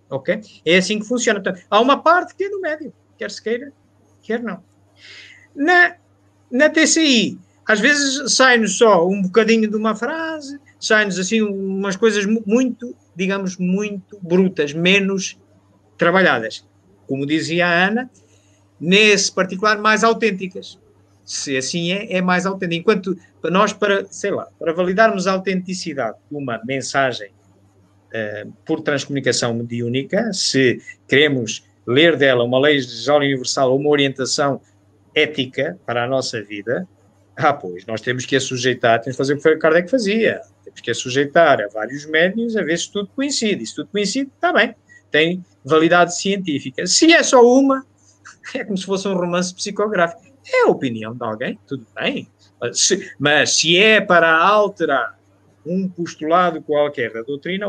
[SPEAKER 1] ok? É assim que funciona. Portanto, há uma parte que é do médium, quer se queira, quer não. Na TCI, às vezes sai-nos só um bocadinho de uma frase, sai-nos assim umas coisas muito, digamos, muito brutas, menos trabalhadas. Como dizia a Ana, nesse particular, mais autênticas. Se assim é mais autêntico. Enquanto nós, para validarmos a autenticidade de uma mensagem por transcomunicação mediúnica, se queremos ler dela uma lei geral universal ou uma orientação ética para a nossa vida, pois nós temos que a sujeitar, temos que fazer o que Kardec fazia, temos que a sujeitar a vários médiuns a ver se tudo coincide. E se tudo coincide, está bem, tem validade científica. Se é só uma, é como se fosse um romance psicográfico. É a opinião de alguém, tudo bem. Mas se é para alterar um postulado qualquer da doutrina,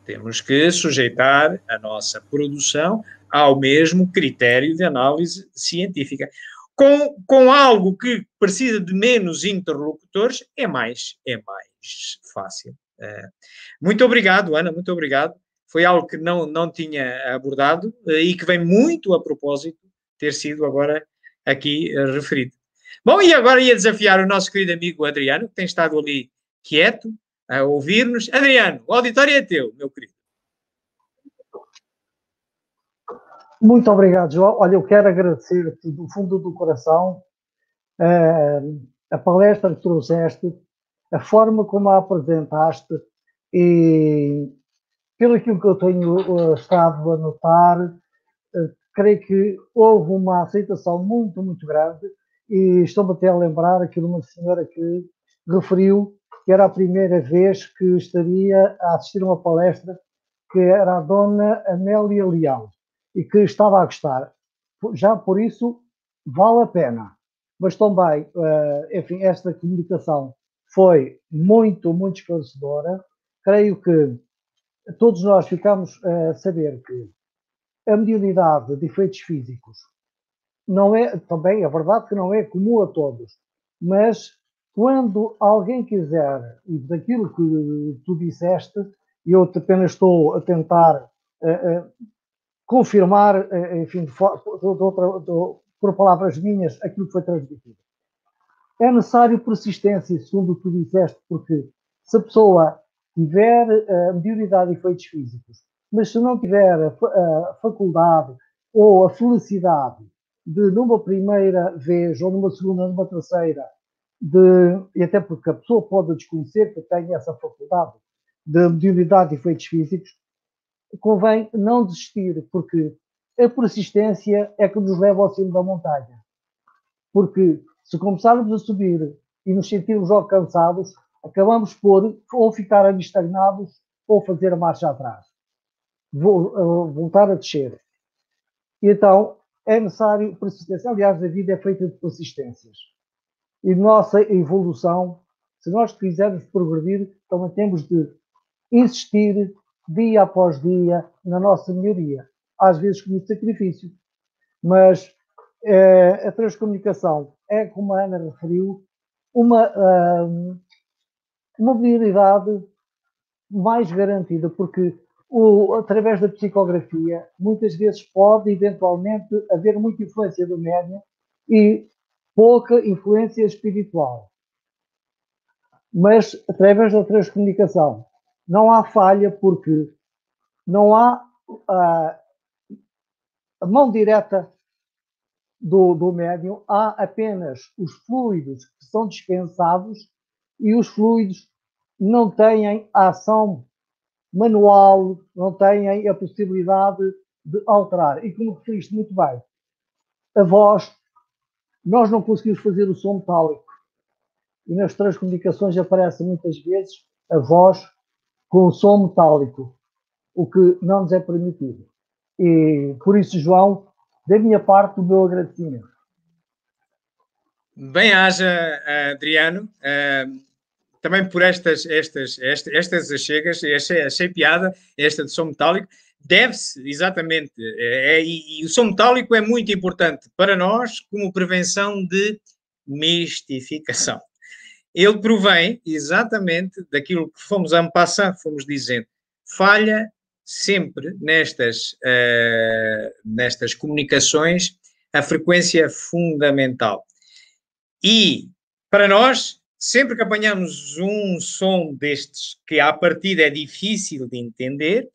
[SPEAKER 1] temos que sujeitar a nossa produção ao mesmo critério de análise científica. Com algo que precisa de menos interlocutores, é mais fácil. Muito obrigado, Ana, muito obrigado. Foi algo que não tinha abordado e que vem muito a propósito ter sido agora aqui referido. Bom, e agora ia desafiar o nosso querido amigo Adriano, que tem estado ali quieto a ouvir-nos. Adriano, o auditório é teu, meu querido.
[SPEAKER 2] Muito obrigado, João. Olha, eu quero agradecer-te do fundo do coração a palestra que trouxeste, a forma como a apresentaste e pelo aquilo que eu tenho estado a notar, creio que houve uma aceitação muito, muito grande e estou-me até a lembrar aqui de uma senhora que referiu que era a primeira vez que estaria a assistir a uma palestra, que era a Dona Amélia Leão, e que estava a gostar. Já por isso, vale a pena. Mas também, enfim, esta comunicação foi muito, muito esclarecedora. Creio que todos nós ficamos a saber que a mediunidade de efeitos físicos não é, também é verdade que não é comum a todos, mas quando alguém quiser, e daquilo que tu disseste, e eu apenas estou a tentar confirmar, enfim, por palavras minhas, aquilo que foi transmitido. É necessário persistência, segundo o que tu disseste, porque se a pessoa tiver mediunidade e efeitos físicos, mas se não tiver a faculdade ou a felicidade de, numa primeira vez, ou numa segunda, numa terceira, e até porque a pessoa pode desconhecer que tem essa faculdade de mediunidade e efeitos físicos, convém não desistir, porque a persistência é que nos leva ao cimo da montanha. Porque se começarmos a subir e nos sentirmos alcançados, acabamos por ou ficar ali estagnados ou fazer a marcha atrás. Voltar a descer. E então é necessário persistência. Aliás, a vida é feita de persistências. E nossa evolução, se nós quisermos progredir, também temos de insistir dia após dia na nossa melhoria. Às vezes com muito sacrifício. Mas a transcomunicação é, como a Ana referiu, uma habilidade mais garantida, porque através da psicografia, muitas vezes pode, eventualmente, haver muita influência do médium e pouca influência espiritual. Mas, através da transcomunicação, não há falha, porque não há a mão direta do médium, há apenas os fluidos que são dispensados e os fluidos não têm a ação manual, não têm a possibilidade de alterar. E como referiste muito bem, a voz, nós não conseguimos fazer o som metálico. E nas transcomunicações aparece muitas vezes a voz com o som metálico, o que não nos é permitido. E por isso, João, da minha parte, o meu agradecimento.
[SPEAKER 1] Bem haja, Adriano, também por estas achegas, achei piada, esta de som metálico, deve-se, exatamente, e o som metálico é muito importante para nós como prevenção de mistificação. Ele provém exatamente daquilo que fomos en passant, fomos dizendo, falha sempre nestas comunicações a frequência fundamental. E, para nós, sempre que apanhamos um som destes que à partida é difícil de entender,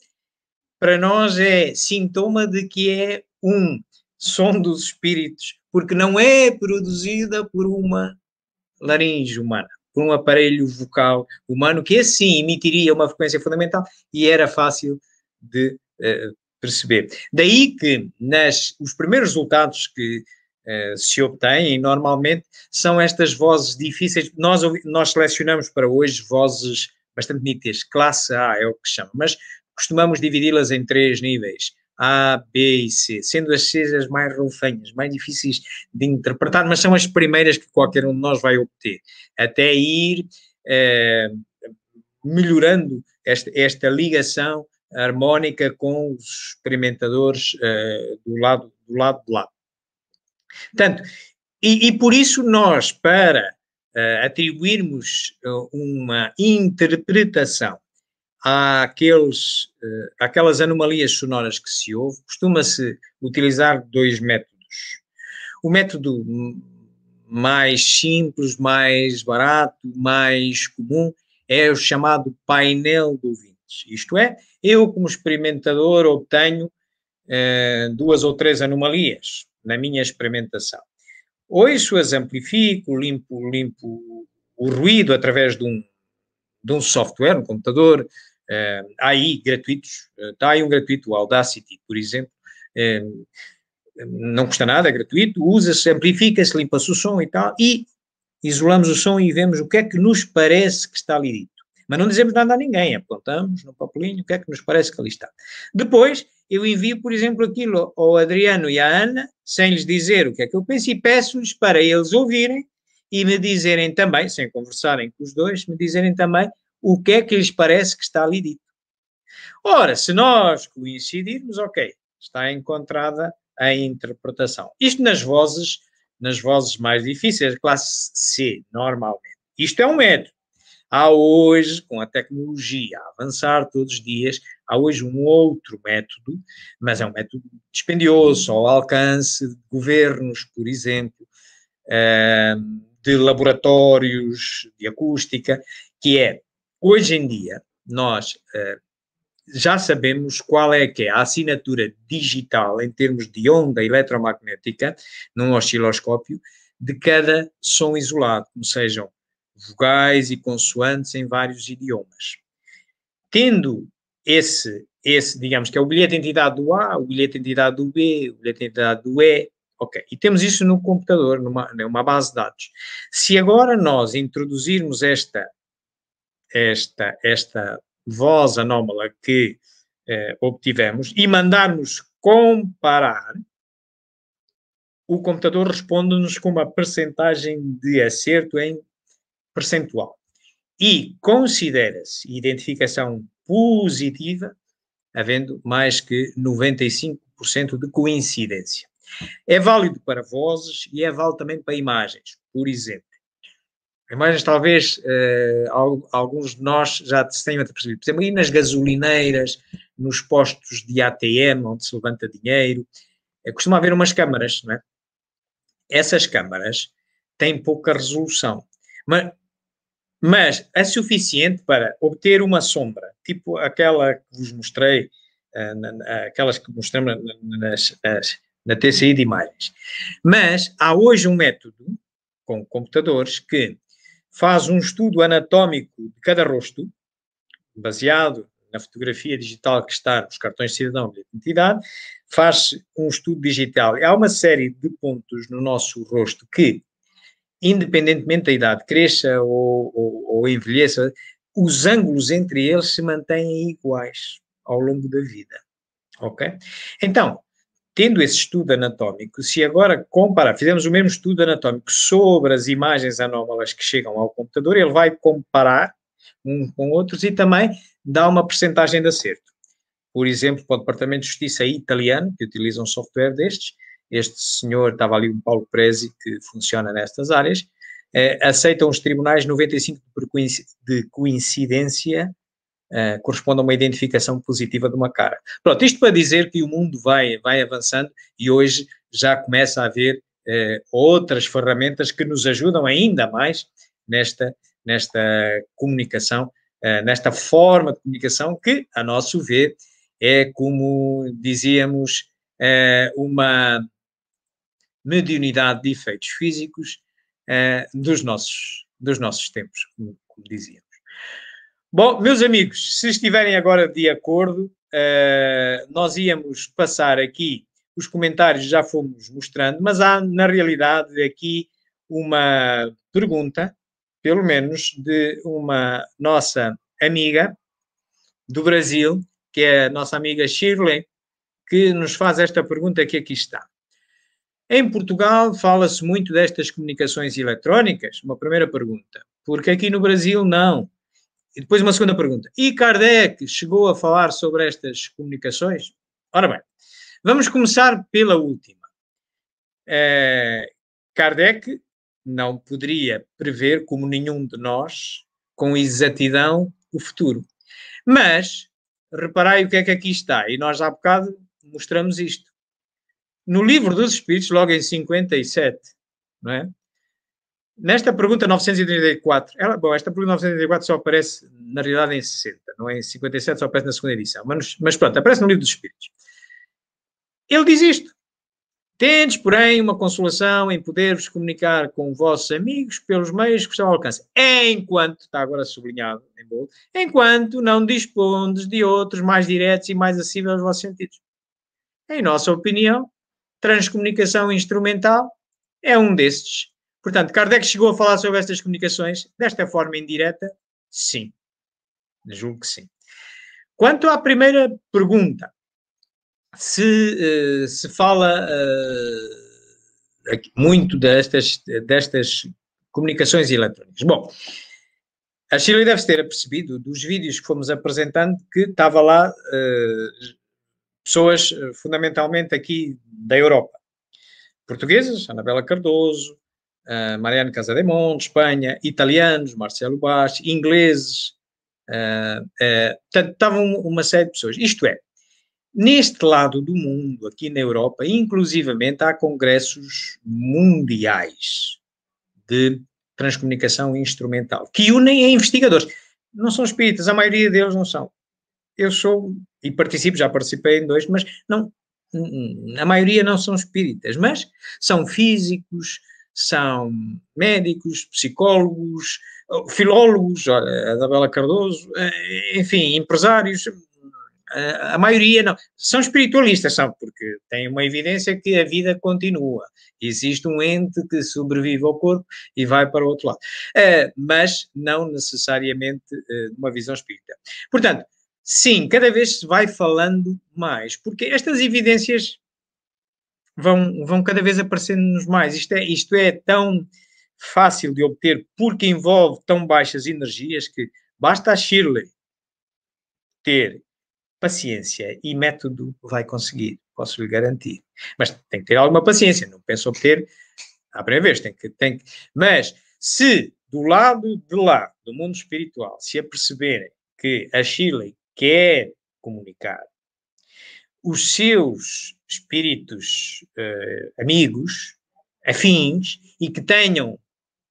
[SPEAKER 1] para nós é sintoma de que é um som dos espíritos, porque não é produzida por uma laringe humana, por um aparelho vocal humano, que assim emitiria uma frequência fundamental e era fácil de perceber. Daí que os primeiros resultados que se obtêm, normalmente, são estas vozes difíceis. Nós selecionamos para hoje vozes bastante nítidas, classe A é o que chama, mas costumamos dividi-las em 3 níveis, A, B e C, sendo as C as mais roufanhas, mais difíceis de interpretar, mas são as primeiras que qualquer um de nós vai obter, até ir melhorando esta ligação harmónica com os experimentadores do lado de lá. Portanto, e por isso nós, para atribuirmos uma interpretação àquelas anomalias sonoras que se ouve, costuma-se utilizar 2 métodos. O método mais simples, mais barato, mais comum, é o chamado painel de ouvintes. Isto é, eu como experimentador obtenho 2 ou 3 anomalias na minha experimentação. Ouço-as, amplifico, limpo o ruído através de um software, um computador. Há aí gratuitos, está aí um gratuito, o Audacity, por exemplo, não custa nada, é gratuito, usa-se, amplifica-se, limpa-se o som e tal, e isolamos o som e vemos o que é que nos parece que está ali dito. Mas não dizemos nada a ninguém, apontamos no papelinho o que é que nos parece que ali está. Depois, eu envio, por exemplo, aquilo ao Adriano e à Ana, sem lhes dizer o que é que eu penso, e peço-lhes para eles ouvirem e me dizerem também, sem conversarem com os dois, me dizerem também o que é que lhes parece que está ali dito. Ora, se nós coincidirmos, ok, está encontrada a interpretação. Isto nas vozes mais difíceis, classe C, normalmente. Isto é um método. Há hoje, com a tecnologia a avançar todos os dias, há hoje um outro método, mas é um método dispendioso, ao alcance de governos, por exemplo, de laboratórios de acústica, que é, hoje em dia, nós já sabemos qual é que é a assinatura digital em termos de onda eletromagnética num osciloscópio de cada som isolado, como sejam vogais e consoantes em vários idiomas. Tendo esse, digamos que é o bilhete de identidade do A, o bilhete de identidade do B, o bilhete de identidade do E, ok. E temos isso no computador, numa base de dados. Se agora nós introduzirmos esta voz anómala que obtivemos e mandarmos comparar, o computador responde-nos com uma percentagem de acerto em percentual. E considera-se identificação positiva, havendo mais que 95% de coincidência. É válido para vozes e é válido também para imagens. Por exemplo, imagens talvez alguns de nós já tenham percebido. Por exemplo, aí nas gasolineiras, nos postos de ATM, onde se levanta dinheiro, costuma haver umas câmaras, não é? Essas câmaras têm pouca resolução, mas é suficiente para obter uma sombra, tipo aquela que vos mostrei, aquelas que mostramos na TCI de imagens. Mas há hoje um método, com computadores, que faz um estudo anatómico de cada rosto, baseado na fotografia digital que está nos cartões de cidadão de identidade, faz um estudo digital. Há uma série de pontos no nosso rosto que, independentemente da idade, cresça ou envelheça, os ângulos entre eles se mantêm iguais ao longo da vida. Ok? Então, tendo esse estudo anatómico, se agora comparar, fizemos o mesmo estudo anatómico sobre as imagens anómalas que chegam ao computador, ele vai comparar uns com outros e também dá uma percentagem de acerto. Por exemplo, para o Departamento de Justiça italiano, que utiliza um software destes, este senhor, estava ali um Paulo Prezi, que funciona nestas áreas, aceitam os tribunais 95% de coincidência, corresponde a uma identificação positiva de uma cara. Pronto, isto para dizer que o mundo vai avançando e hoje já começa a haver outras ferramentas que nos ajudam ainda mais nesta comunicação, nesta forma de comunicação que, a nosso ver, é, como dizíamos, uma mediunidade de efeitos físicos dos nossos tempos, como dizíamos. Bom, meus amigos, se estiverem agora de acordo, nós íamos passar aqui, os comentários já fomos mostrando, mas há, na realidade, aqui uma pergunta, pelo menos, de uma nossa amiga do Brasil, que é a nossa amiga Shirley, que nos faz esta pergunta que aqui está. Em Portugal fala-se muito destas comunicações eletrónicas? Uma primeira pergunta. Porque aqui no Brasil não. E depois uma segunda pergunta. E Kardec chegou a falar sobre estas comunicações? Ora bem, vamos começar pela última. Kardec não poderia prever, como nenhum de nós, com exatidão o futuro. Mas, reparai o que é que aqui está, e nós há bocado mostramos isto. No Livro dos Espíritos, logo em 57, não é? Nesta pergunta 934, esta pergunta 934 só aparece, na realidade, em 60, não é? Em 57 só aparece na segunda edição, mas pronto, aparece no Livro dos Espíritos. Ele diz isto. Tendes, porém, uma consolação em poder-vos comunicar com vossos amigos pelos meios que estão ao alcance. Enquanto, está agora sublinhado em bold, enquanto não dispondes de outros mais diretos e mais acessíveis aos vossos sentidos. Em nossa opinião, transcomunicação instrumental é um destes. Portanto, Kardec chegou a falar sobre estas comunicações desta forma indireta? Sim. Julgo que sim. Quanto à primeira pergunta, se fala muito destas comunicações eletrónicas. Bom, a Shirley deve ter percebido dos vídeos que fomos apresentando que estava lá pessoas fundamentalmente aqui da Europa. Portuguesas, Anabela Cardoso, Mariana Casademonte, Espanha, italianos, Marcelo Bastos, ingleses, portanto, estavam uma série de pessoas. Isto é, neste lado do mundo, aqui na Europa, inclusivamente há congressos mundiais de transcomunicação instrumental, que unem a investigadores. não são espíritas, a maioria deles não são. Eu sou, e participo, já participei em 2, mas não, a maioria não são espíritas, mas são físicos, são médicos, psicólogos, filólogos, a Adabela Cardoso, enfim, empresários. A maioria não. São espiritualistas, são, porque têm uma evidência que a vida continua. Existe um ente que sobrevive ao corpo e vai para o outro lado. Mas não necessariamente uma visão espírita. Portanto, sim, cada vez se vai falando mais, porque estas evidências vão cada vez aparecendo-nos mais. Isto é tão fácil de obter porque envolve tão baixas energias que basta a Shirley ter paciência e método, vai conseguir, posso lhe garantir. Mas tem que ter alguma paciência, não penso obter à primeira vez, tem que. Mas se do lado de lá, do mundo espiritual, se aperceberem que a Shirley quer comunicar os seus espíritos amigos, afins, e que tenham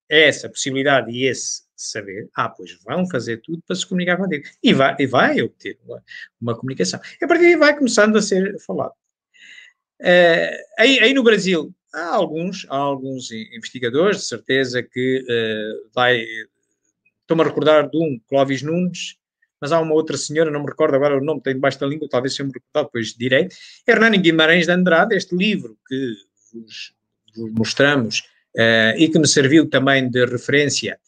[SPEAKER 1] essa possibilidade e esse saber, pois vão fazer tudo para se comunicar contigo. E vai obter uma comunicação. E a partir daí vai começando a ser falado. Aí no Brasil, há alguns investigadores, de certeza que estou-me a recordar de um, Clóvis Nunes, mas há uma outra senhora, não me recordo agora o nome, tem debaixo da língua, talvez se eu me recordar depois direito, Hernani Guimarães de Andrade, este livro que vos mostramos e que me serviu também de referência,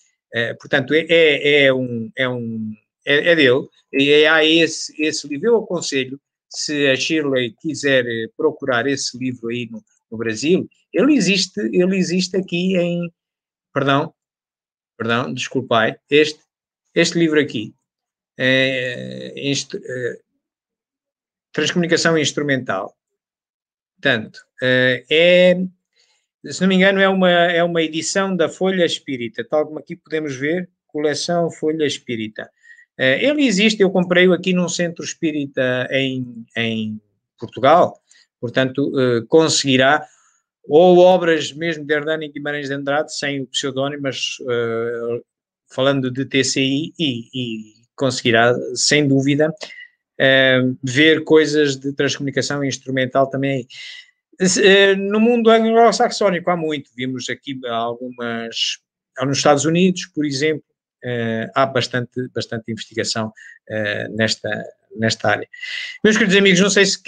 [SPEAKER 1] portanto, é dele, e há esse livro. Eu aconselho, se a Shirley quiser procurar esse livro aí no Brasil, ele existe aqui em, perdão, desculpai, este livro aqui, Transcomunicação Instrumental. Portanto, se não me engano, é uma edição da Folha Espírita, tal como aqui podemos ver, coleção Folha Espírita. Ele existe, eu comprei-o aqui num centro espírita em Portugal, portanto, conseguirá, ou obras mesmo de Hernani Guimarães de Andrade, sem o pseudónimo, mas falando de TCI, e conseguirá, sem dúvida, ver coisas de transcomunicação instrumental também. No mundo anglo-saxónico há muito, vimos aqui algumas, nos Estados Unidos, por exemplo, há bastante investigação nesta área. Meus queridos amigos, não sei se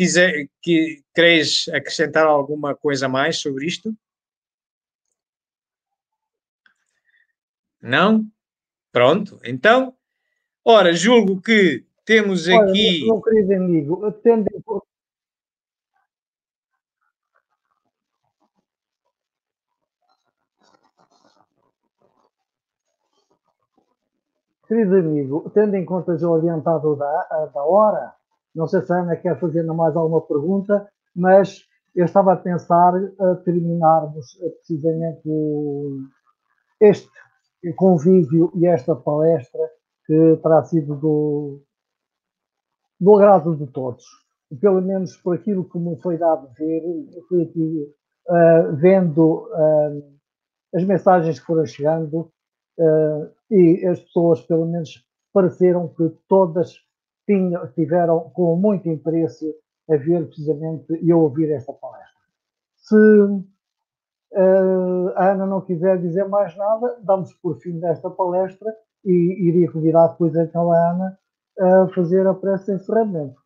[SPEAKER 1] quereis acrescentar alguma coisa mais sobre isto. Não? Pronto, então, ora, julgo que temos aqui...
[SPEAKER 2] Olha, meu querido amigo, tendo em conta... Querido amigo, tendo em conta já o adiantado da hora, não sei se a Ana quer fazer mais alguma pergunta, mas eu estava a pensar a terminarmos precisamente este convívio e esta palestra que terá sido do agrado de todos. Pelo menos por aquilo que me foi dado ver, eu fui aqui vendo as mensagens que foram chegando, e as pessoas, pelo menos, pareceram que todas tiveram com muito interesse a ver precisamente e a ouvir esta palestra. Se a Ana não quiser dizer mais nada, damos por fim desta palestra e iria convidar depois então a Ana a fazer a prece de encerramento.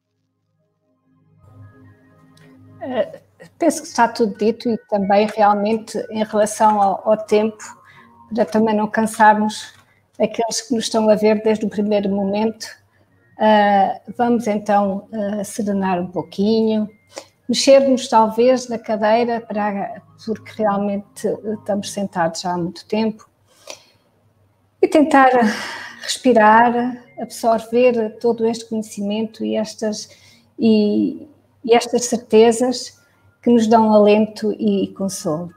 [SPEAKER 13] Penso que está tudo dito, e também realmente em relação ao tempo, para também não cansarmos aqueles que nos estão a ver desde o primeiro momento, vamos então serenar um pouquinho, mexer-nos talvez na cadeira, porque realmente estamos sentados já há muito tempo, e tentar respirar, absorver todo este conhecimento e estas certezas que nos dão alento e consolo.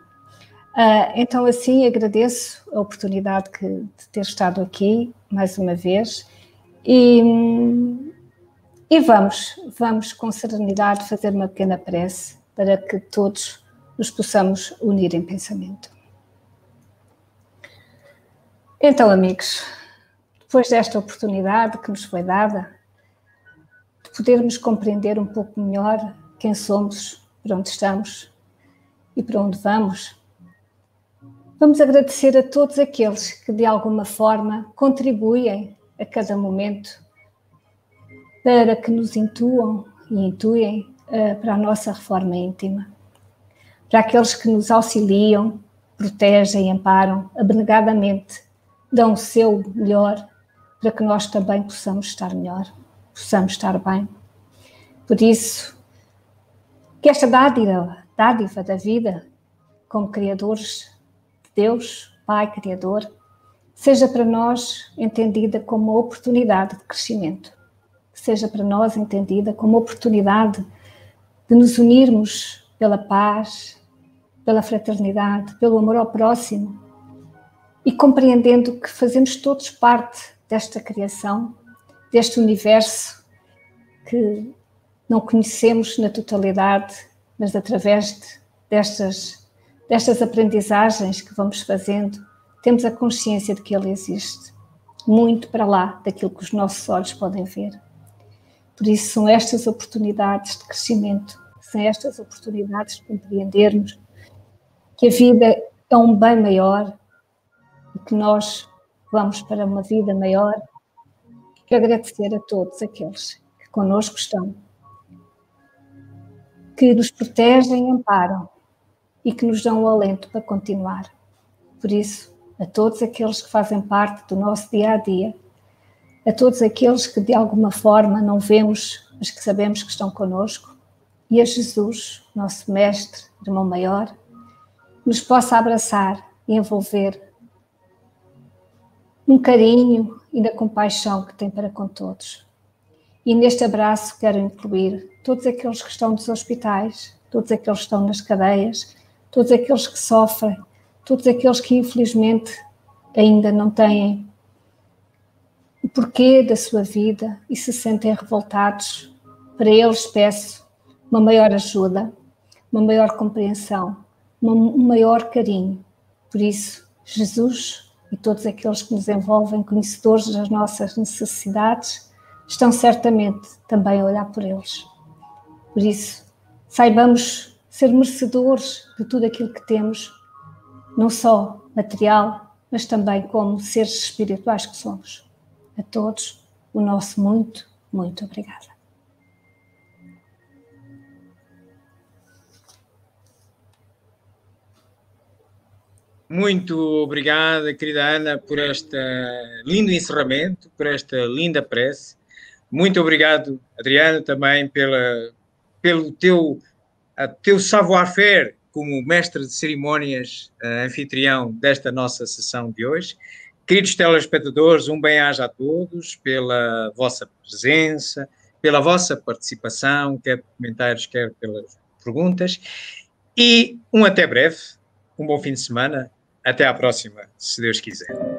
[SPEAKER 13] Então, assim, agradeço a oportunidade de ter estado aqui mais uma vez e vamos com serenidade fazer uma pequena prece para que todos nos possamos unir em pensamento. Então, amigos, depois desta oportunidade que nos foi dada, de podermos compreender um pouco melhor quem somos, para onde estamos e para onde vamos, vamos agradecer a todos aqueles que de alguma forma contribuem a cada momento para que nos intuam e intuem para a nossa reforma íntima. Para aqueles que nos auxiliam, protegem e amparam abnegadamente, dão o seu melhor para que nós também possamos estar melhor, possamos estar bem. Por isso, que esta dádiva da vida, como criadores de Deus, Pai Criador, seja para nós entendida como uma oportunidade de crescimento, seja para nós entendida como uma oportunidade de nos unirmos pela paz, pela fraternidade, pelo amor ao próximo e compreendendo que fazemos todos parte desta criação, deste universo que não conhecemos na totalidade, mas através destas aprendizagens que vamos fazendo, temos a consciência de que ele existe, muito para lá daquilo que os nossos olhos podem ver. Por isso são estas oportunidades de crescimento, são estas oportunidades de compreendermos que a vida é um bem maior e que nós vamos para uma vida maior, que agradecer a todos aqueles que connosco estão, que nos protegem e amparam e que nos dão o alento para continuar. Por isso, a todos aqueles que fazem parte do nosso dia-a-dia, a todos aqueles que de alguma forma não vemos, mas que sabemos que estão connosco, e a Jesus, nosso Mestre, Irmão Maior, nos possa abraçar e envolver num carinho e na compaixão que tem para com todos. E neste abraço quero incluir todos aqueles que estão nos hospitais, todos aqueles que estão nas cadeias, todos aqueles que sofrem, todos aqueles que infelizmente ainda não têm o porquê da sua vida e se sentem revoltados. Para eles peço uma maior ajuda, uma maior compreensão, um maior carinho. Por isso, Jesus e todos aqueles que nos envolvem, conhecedores das nossas necessidades, estão certamente também a olhar por eles. Por isso, saibamos ser merecedores de tudo aquilo que temos, não só material, mas também como seres espirituais que somos. A todos, o nosso muito, muito obrigada.
[SPEAKER 1] Muito obrigada, querida Ana, por este lindo encerramento, por esta linda prece. Muito obrigado, Adriano, também pelo teu savoir-faire como mestre de cerimónias, anfitrião desta nossa sessão de hoje. Queridos telespectadores, um bem-aja a todos pela vossa presença, pela vossa participação, quer por comentários, quer pelas perguntas. E até breve, um bom fim de semana. Até à próxima, se Deus quiser.